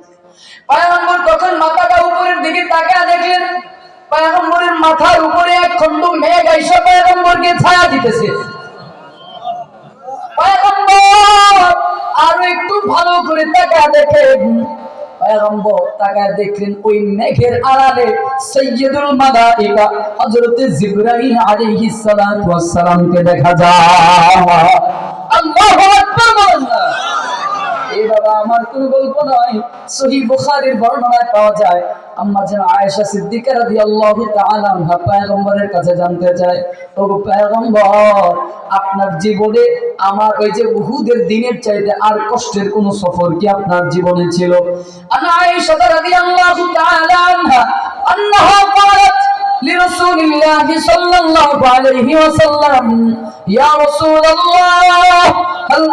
পয়গম্বর তখন মাথাটা উপরের দিকে তাকায় দেখলেন পয়গম্বরের মাথার উপরে এক খণ্ড মেঘ আইসা পয়গম্বরকে ছায়া দিতেছে। পয়গম্বর আরো একটু ভালো করে তাকায় দেখেন, পয়গম্বর তাকায় দেখলেন ওই মেঘের আড়ালে সাইয়্যিদুল মালায়েকা হযরত জিবরাইল আলাইহিস সালাতু ওয়াস সালামকে দেখা যায়। আল্লাহু আকবার। এই বাবা আমার কোন গল্প নয়, সহিহ বুখারীর বর্ণনায় পাওয়া যায়। আম্মা জান আয়েশা সিদ্দিকা রাদিয়াল্লাহু তাআলা আনহা পয়গম্বরের কাছে জানতে চায়, ওগো পয়গম্বর আপনার জীবনে আমার ওই যে উহুদের দিনের চাইতে আর কষ্টের কোন সফর কি আপনার জীবনে ছিল? আনা আয়েশা রাদিয়াল্লাহু তাআলা আনহা قالت لرسول الله صلى الله عليه وسلم يا رسول الله هل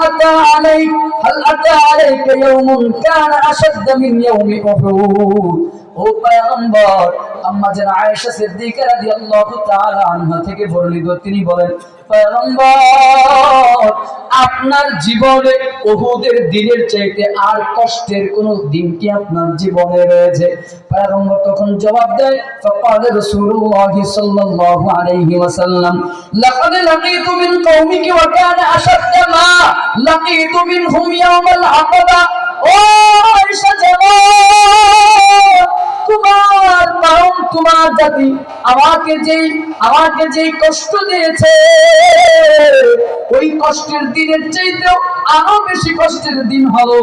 أتى عليك يوم كان أشد من يوم أحد ও পয়গম্বর। আম্মা জান আয়েশা সিদ্দিকা রাদিয়াল্লাহু তাআলা আনহা থেকে বর্ণিত, তিনি বলেন পয়গম্বর আপনার জীবনে উহুদের দিনের চাইতে আর কষ্টের কোন দিন কি আপনার জীবনে রয়েছে? পয়গম্বর তখন জবাব দেয় فقال رسول الله صلى الله عليه وسلم لقد لقيت من قومك وكان أشد ما لقيت منهم يوم العقبة ও আয়েশা জান তোমার জাতি আমাকে যেই কষ্ট দিয়েছে, ওই কষ্টের দিনের চাইতেও আরো বেশি কষ্টের দিন হলো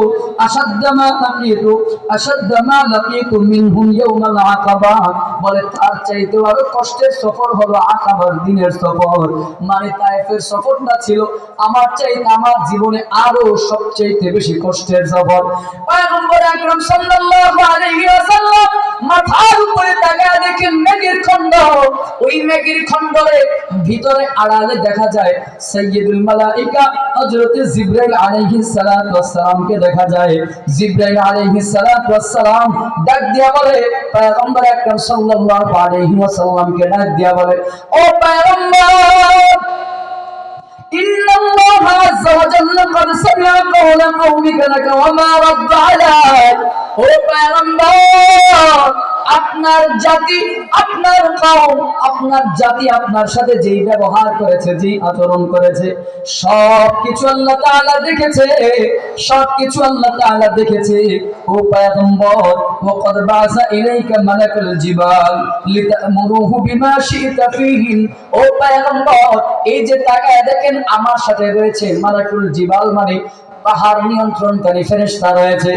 আসাদ্দামা লাকিতু মিনহুম ইয়াউমাল আকাবা, বলে তার চাইতেও আরো কষ্টের সফর হলো আকাবার দিনের সফর। মানে তায়েফের সফরটা ছিল আমার জীবনে আরো সবচাইতে বেশি কষ্টের সফর। পয়গম্বর আকরাম সাল্লাল্লাহু আলাইহি ওয়াসাল্লাম মাথার উপরে তাকায় দেখেন মেঘের খণ্ড, ওই মেঘের খণ্ডের ভিতরে আড়ালে দেখা যায় সাইয়্যিদুল মালায়েকা হযরত জিবরাইল আলাইহিস সালাতু ওয়াস সালামকে দেখা যায়। জিবরাইল আলাইহিস সালাতু ওয়াস সালাম ডাক দিয়া বলে পয়গম্বর আকরাম সাল্লাল্লাহু আলাইহি ওয়াসাল্লামকে ডাক দিয়া বলে ও পয়গম্বর إن الله عز وجل قد سمع قول قومك لك وما رد عليك ও পয়গম্বর আপনার জাতি, আপনার কওম, আপনার জাতি আপনার সাথে যেই ব্যবহার করেছে, যেই আচরণ করেছে, সবকিছু আল্লাহ তাআলা দেখেছে, সবকিছু আল্লাহ তাআলা দেখেছে। ও পয়গম্বর, ওয়াকাদ বাসা ইলাইকা মালাকুল জিবাল লিতা'মুরুহু বিমা শি'তা ফীহিম। ও পয়গম্বর, এই যে তাকায় দেখেন আমার সাথে রয়েছে মালাকুল জিবাল, মানে পাহাড় নিয়ন্ত্রণকারী ফেরেশতা রয়েছে।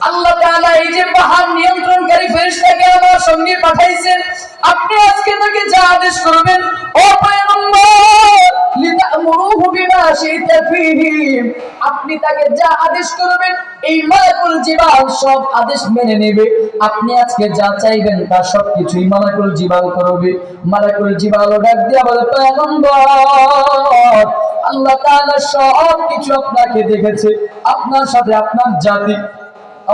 আল্লাহ তাআলা এই যে পাহাড় নিয়ন্ত্রণকারী ফেরেশতাকে আমার সঙ্গে পাঠাইছেন, আপনি আজকে তাকে যা আদেশ করবেন, ও পয়গম্বর, লিতা'মুরুহু বিমা শি'তা ফীহিম, আপনি তাকে যা আদেশ করবেন এই মালাকুল জিবাল সব আদেশ মেনে নেবে। আপনি আজকে যা চাইবেন তা সবকিছুই মালাকুল জিবাল করবে। মালাকুল জিবাল ডাক দিয়া বলে, পয়গম্বর, আল্লাহ তাআলা সব কিছু আপনাকে দেখেছে, আপনার সাথে আপনার জাতি,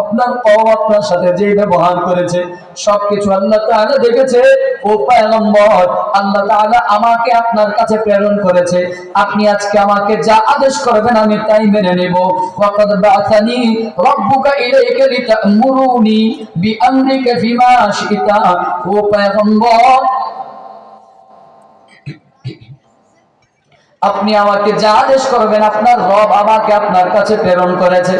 আপনার কওম আপনার সাথে যে ব্যবহার করেছে সবকিছু আল্লাহ তাআলা দেখেছে। ও পয়গম্বর, আল্লাহ তাআলা আমাকে আপনার কাছে প্রেরণ করেছে, আপনি আজকে আমাকে যা আদেশ করবেন আমি তাই মেনে নেব। ওয়াকাদ বা'আসানি রাব্বুকা ইলাইকা লিতা'মুরুনি বিআমরিকা ফিমা শি'তা। ও পয়গম্বর, আপনি আমাকে যা আদেশ করবেন, আপনার রব আমাকে আপনার কাছে প্রেরণ করেছে,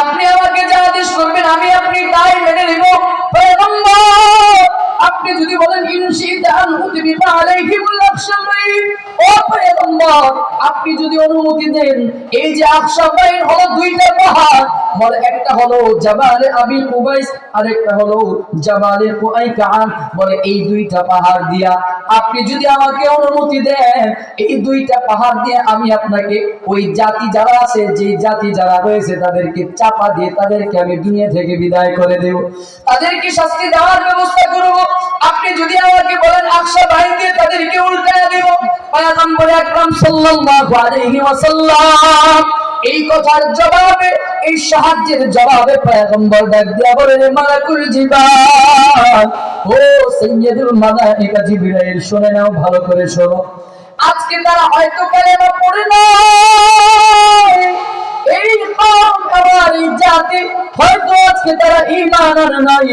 আপনি আমাকে যা আদেশ করবেন আমি আপনি তাই মেনে নেব। পয়গম্বর, আপনি যদি বলেন ইনশি'তা আন উতবিবা আলাইহিমুল আকশাবাইন, ও পয়গম্বর, আপনি যদি অনুমতি দেন, এই যে আকশাবাইন হলো দুইটা পাহাড়, বলে একটা হলো জাবালে আবি কুবাইস আর একটা হলো জাবালে কুআইকান, বলে এই দুইটা পাহাড় দিয়া আপনি যদি আমাকে অনুমতি দেন, এই দুইটা পাহাড় দিয়ে আমি আপনাকে ওই জাতি যারা আছে, যে জাতি যারা রয়েছে তাদেরকে চাপা দিয়ে তাদেরকে আমি দুনিয়া থেকে বিদায় করে দেব, তাদেরকে শাস্তি দেওয়ার ব্যবস্থা করব। আপনি যদি আমাকে বলেন আকশা বাহিনী দিয়ে তাদেরকে উল্টায়া দেব। পয়গম্বর আকরাম সাল্লাল্লাহু আলাইহি ওয়াসাল্লাম এই কথার জবাবে, এই সাহায্যের জবাবে পয়গম্বর ডাক দিয়া বলেন, মালাকুল জিবাল, ও সাইয়্যিদুল মালায়েকা জিবরাইল, শুনে নাও, ভালো করে শোনো। আজকে তারা হয়তো কালেমা পড়ে না, এই কওম আমার এই জাতি হয়তো আজকে তারা ঈমান আনে নাই,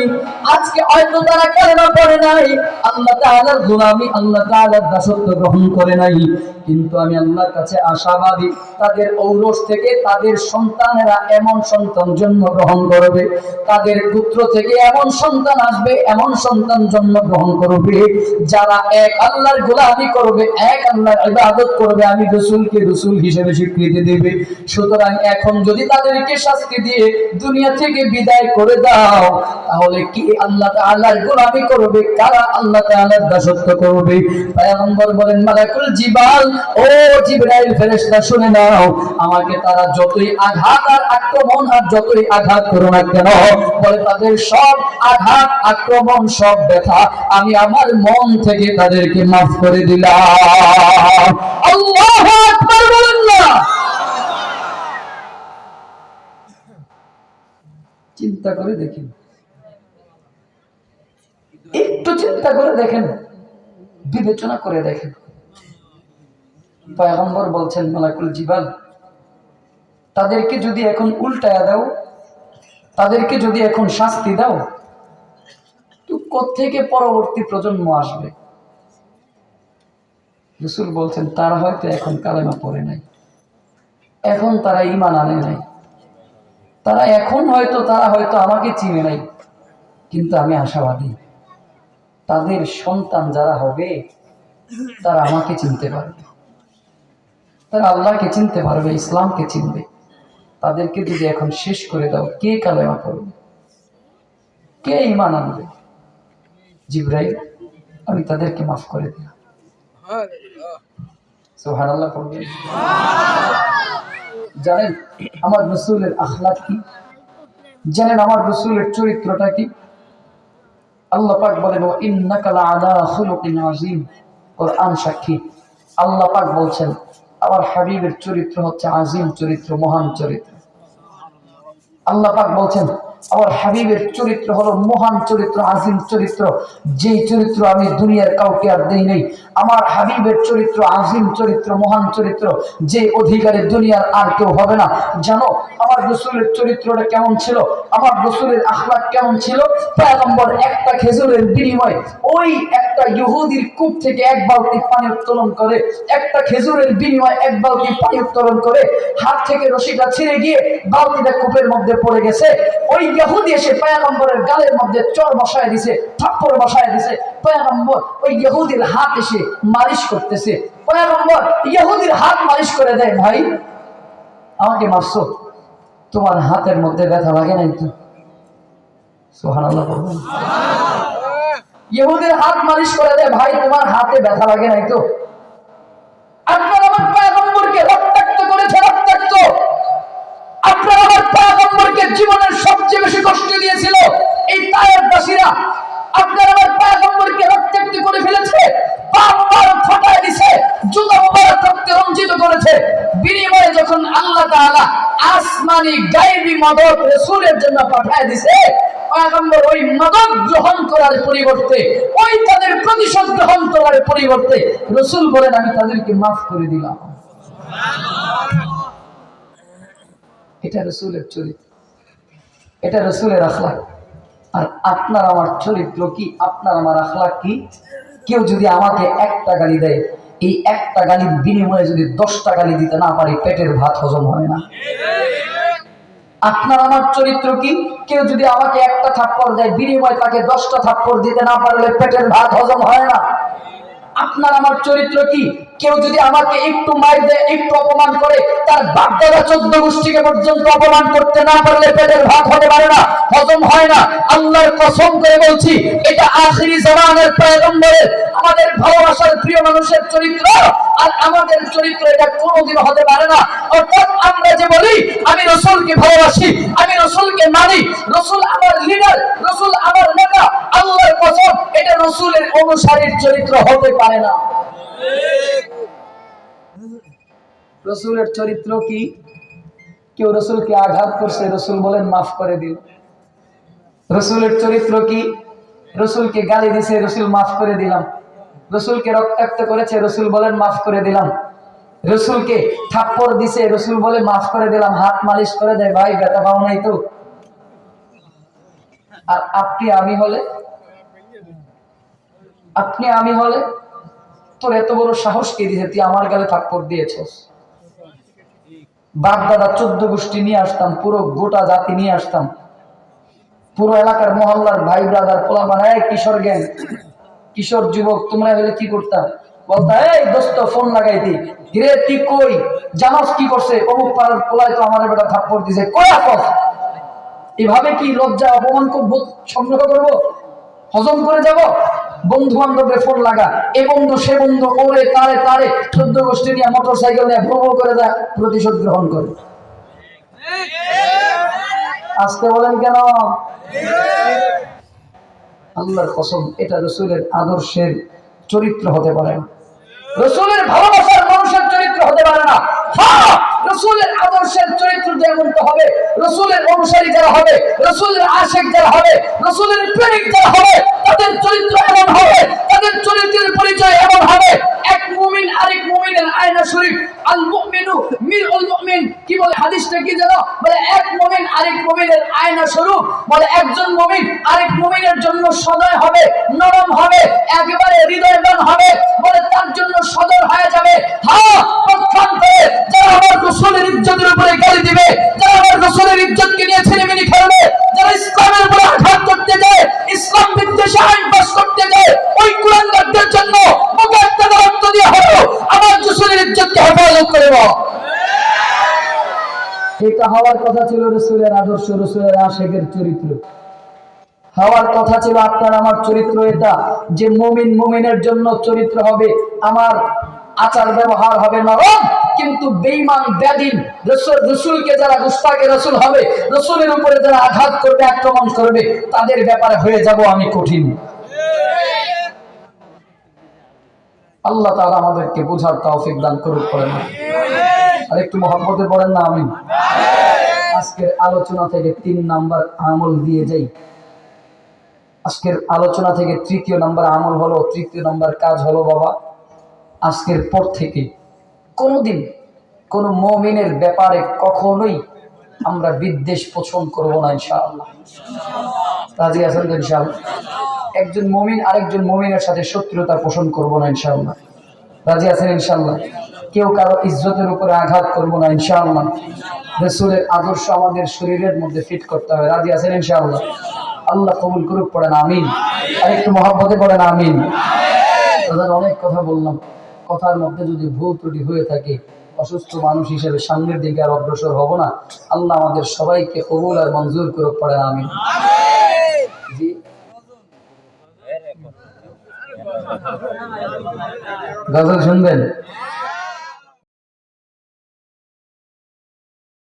আজকে হয়তো তারা কালেমা পড়ে নাই, আল্লাহ তাআলার গোলামি, আল্লাহ তাআলার দাসত্ব গ্রহণ করে নাই, কিন্তু আমি আল্লাহর কাছে আশাবাদী তাদের ঔরস থেকে তাদের সন্তানেরা এমন সন্তান জন্মগ্রহণ করবে, তাদের পুত্র থেকে এমন সন্তান আসবে, এমন সন্তান জন্মগ্রহণ করবে যারা এক আল্লাহর গোলামি করবে, এক আল্লাহর ইবাদত করবে, আমি রাসূলকে রাসূল হিসেবে স্বীকৃতি দেবে। সুতরাং এখন যদি তাদেরকে শাস্তি দিয়ে দুনিয়া থেকে বিদায় করে দাও, তাহলে কি আল্লাহ তাআলার গোলামি করবে, কারা আল্লাহ তাআলার দাসত্ব করবে? পয়গম্বর বলেন, মালাকুল জিবাল, ও জিবরাইল ফেরেশতা, শুনে নাও, আমাকে তারা যতই আঘাত আর আক্রমণ আর যতই আঘাত করুন না কেন, বলে তাদের সব আঘাত আক্রমণ সব ব্যথা আমি আমার মন থেকে তাদেরকে মাফ করে দিলাম। আল্লাহু আকবার বলেন না? চিন্তা করে দেখেন, একটু চিন্তা করে দেখেন, বিবেচনা করে দেখেন। পয়গম্বর বলছেন, মালাকুল জিবাল, তাদেরকে যদি এখন উল্টায়া দাও, তাদেরকে যদি এখন শাস্তি দাও, তো কোত্থেকে পরবর্তী প্রজন্ম আসবে? রাসূল বলছেন, তারা হয়তো এখন কালেমা পড়ে নাই, এখন তারা ঈমান আনে নাই, তারা হয়তো আমাকে চিনে নাই, কিন্তু আমি আশাবাদী তাদের সন্তান যারা হবে তারা আমাকে চিনতে পারবে, তারা আল্লাহকে চিনতে পারবে, ইসলামকে চিনবে। তাদেরকে যদি এখন শেষ করে দাও, কে কালেমা পড়বে, কে ঈমান আনবে? জিবরাইল, আমি তাদেরকে মাফ করে দিলাম। সুবহানাল্লাহ পড়বেন। জানেন আমার রাসূলের আখলাক কি? জানেন আমার রাসূলের চরিত্রটা কি? আল্লাহ পাক বলেন, ওয়া ইন্নাকা লাআলা খুলুকিন আযীম। কোরআন সাক্ষী, আল্লাহ পাক বলছেন আমার হাবিবের চরিত্র হচ্ছে আযীম চরিত্র, মহান চরিত্র। আল্লাহ পাক বলছেন আমার হাবিবের চরিত্র হলো মহান চরিত্র, আজিম চরিত্র, যে চরিত্র আমি দুনিয়ার কাউকে আর দেই নাই। আমার হাবিবের চরিত্র আজিম চরিত্র, মহান চরিত্র, যে অধিকারে দুনিয়ার আর কেউ হবে না। জানো আমার রসুলের চরিত্রটা কেমন ছিল, আমার রসুলের আখলাক কেমন ছিল? পয়গম্বর একটা খেজুরের বিনিময়ে ওই একটা ইহুদির কূপ থেকে এক বালতি পানি উত্তোলন করে, একটা খেজুরের বিনিময়ে এক বালতি পানি উত্তোলন করে, হাত থেকে রশিটা ছিঁড়ে গিয়ে বালতিটা কূপের মধ্যে পড়ে গেছে। ওই ইহুদি এসে পয়গম্বরের গালের মধ্যে চর বসায় দিছে, থাপ্পড় বসায় দিছে। পয়গম্বর ওই ইহুদির হাত এসে মালিশ করতেছে। পয়গম্বর ইহুদির হাত মালিশ করে দেয়, ভাই আমাকে মারছো, তোমার হাতের মধ্যে ব্যথা লাগে নাই তো? সুবহানাল্লাহ বলবেন। ইহুদির হাত মালিশ করে দেয়, ভাই তোমার হাতে ব্যথা লাগে নাই তো? আপনার আমার পয়গম্বরকে রক্তাক্ত করেছে, রক্তাক্ত। আপনার আমার পয়গম্বরকে জীবনের সবচেয়ে বেশি কষ্ট দিয়েছিল এই তায়েফবাসীরা। আপনার আমার পয়গম্বরকে রক্তাক্ত করে ফেলেছে, পা মুবারক ফাটায় দিয়েছে, জুতা মুবারক রক্তে রঞ্জিত করেছে। বিনিময়ে যখন আল্লাহ তাআলা আসমানি গায়বী মদদ রাসূলের জন্য পাঠিয়ে দিয়েছে, পয়গম্বর ওই মদদ গ্রহণ করার পরিবর্তে, ওই তাদের প্রতিশোধ গ্রহণ করার পরিবর্তে রাসূল বলেন আমি তাদেরকে মাফ করে দিলাম। এটা রাসূলের চরিত্র, এটা রাসূলের আখলাক। আর আপনার আমার চরিত্র কি, আপনার আমার আখলাক কি? কেউ যদি আমাকে একটা গালি দেয়, এই একটা গালির বিনিময়ে যদি 10টা গালি দিতে না পারি, পেটের ভাত হজম হয় না। আপনার আমার চরিত্র কি? কেউ যদি আমাকে একটা থাপ্পড় দেয়, বিনিময়ে তাকে 10টা থাপ্পড় দিতে না পারলে পেটের ভাত হজম হয় না। আপনার আমার চরিত্র কি? কেউ যদি আমাকে একটু মাইর দেয়, একটু অপমান করে, তার বাপ-দাদা 14 গোষ্ঠীকে পর্যন্ত অপমান করতে না পারলে পেটের ভাত হতে পারে না, হজম হয় না। আল্লাহর কসম করে বলছি, এটা আখিরি জামানের পয়গম্বরের, আমাদের ভালোবাসার প্রিয় মানুষের চরিত্র আর আমাদের চরিত্র এটা কোনোদিন হতে পারে না। অর্থাৎ আমরা যে বলি আমি রাসূলকে ভালোবাসি, আমি রাসূলকে মানি, রাসূল আমার লিডার, রাসূল আমার নেতা, আল্লাহর কসম এটা রাসূলের অনুসারীর চরিত্র হতে পারে না। রাসূলের চরিত্র কি? কেউ রাসূলকে আঘাত করছে, রাসূল বলেন মাফ করে দিল। রাসূলের চরিত্র কি? রাসূলকে গালি দিয়েছে, রাসূল মাফ করে দিলাম। রাসূলকে রক্তাক্ত করেছে, রাসূল বলেন মাফ করে দিলাম। রাসূলকে থাপ্পড় দিছে, রাসূল বলে মাফ করে দিলাম। হাত মালিশ করে দেয়, ভাই ব্যথা পাও নাই তো? আর আপনি আমি হলে তোর এত বড় সাহস কে দিয়েছে, তুই আমার গালে থাপ্পড় দিয়েছস? বাপ দাদা 14 গোষ্ঠী নিয়ে আসতাম, পুরো গোটা জাতি নিয়ে আসতাম, পুরো এলাকার মহল্লার ভাই ব্রাদার পোলা বানায়, কিশোর গ্যাং, কিশোর যুবক, তোমরা হলে কি করতাম? বলতা এই দোস্ত ফোন লাগাইতি, হিরে তুই কই জানোস কি করছে, অমুক পাড়ার পোলায় তো আমার বেটা থাপ্পড় দিছে, কই আপস? এভাবে কি লজ্জা অপমান করবো, সংগ্রহ করবো, হজম করে যাব? বন্ধু বান্ধবের ফোন লাগা, এ বন্ধু সে বন্ধু, ওরে তারে তারে 14 গোষ্ঠী নিয়ে মোটরসাইকেল নিয়ে ভ্রমণ করে যায়, প্রতিশোধ গ্রহণ করে। আসতে বলেন কেন? আল্লাহর কসম এটা রাসূলের আদর্শের চরিত্র হতে পারে না, রাসূলের ভালোবাসার মানুষের চরিত্র হতে পারে না। হ্যাঁ, রাসূলের আদর্শের চরিত্র যেমন হবে, রাসূলের অনুসারী যারা হবে, রাসূলের আশিক যারা হবে, রাসূলের প্রেমিক যারা হবে, তাদের চরিত্র এমন হবে, তাদের চরিত্রের পরিচয় এমন হবে। এক মুমিন আরেক মুমিনের আয়না শরীফ, আল মুমিনু মিরউল মুমিন, কি বলে হাদিসটা কি জানো? বলে এক মুমিন আরেক মুমিনের আয়না স্বরূপ। বলে একজন মুমিন আরেক মুমিনের জন্য সদয় হবে, নরম হবে, একেবারে হৃদয়বান হবে, বলে তার জন্য সদয় হয়ে যাবে। হ্যাঁ, পক্ষান্তরে যারা আমার রাসূলের ইজ্জতের উপরে গালি দিবে, যারা আমার রাসূলের ইজ্জতকে নিয়ে ছিনিমিনি খেলবে, যারা ইসলামের উপরে আঘাত করতে যায়, ইসলাম বিদ্বেষী আইন পাস করতে যায়, ওই কুলাঙ্গারদের জন্য মুকাদ্দামে রক্ত দিয়ে হলো আমার রাসূলের ইজ্জতকে হেফাজত করব। এটা হওয়ার কথা ছিল রাসূলের আদর্শ, রাসূলের আশিকের চরিত্র হওয়ার কথা ছিল। আপনার আমার চরিত্র এটা যে মুমিন মুমিনের জন্য চরিত্র হবে, আমার আচার ব্যবহার হবে নরম, কিন্তু বেঈমান বেদিন রাসূলকে যারা গুস্তাখে রাসূল হবে, রাসূলের উপরে যারা আঘাত করবে, আক্রমণ করবে, তাদের ব্যাপারে হয়ে যাব আমি কঠিন। আল্লাহ তাআলা আমাদেরকে বোঝার তৌফিক দান করুক, করেন না। আর একটু মহব্বতে পড়েন না আমিন। আজকের আলোচনা থেকে 3 নাম্বার আমল দিয়ে যাই। আজকের আলোচনা থেকে 3য় নাম্বার আমল হলো, 3য় নাম্বার কাজ হলো বাবা, আজকের পর থেকে কোনোদিন কোন মুমিনের ব্যাপারে কখনোই আমরা বিদ্বেষ পোষণ করব না ইনশাআল্লাহ। রাজি আছেন তো ইনশাআল্লাহ? একজন মুমিন আরেকজন মুমিনের সাথে শত্রুতা পোষণ করব না ইনশাআল্লাহ। রাজি আছেন ইনশাআল্লাহ? কেউ কারো ইজ্জতের উপরে আঘাত করব না ইনশাআল্লাহ। রাসূলের আদর্শ আমাদের শরীরের মধ্যে ফিট করতে হবে। রাজি আছেন ইনশাআল্লাহ? আল্লাহ কবুল করুক, পড়েন আমিন। আর একটু মহব্বতে পড়েন আমিন। তাদের অনেক কথা বললাম, কথার মধ্যে যদি ভুল ত্রুটি হয়ে থাকে, অসুস্থ মানুষ হিসেবে সামনের দিকে আর অগ্রসর হব না। আল্লাহ আমাদের সবাইকে কবুল আর মঞ্জুর করুক, পড়েন আমিন। জি, গজল শুনবেন?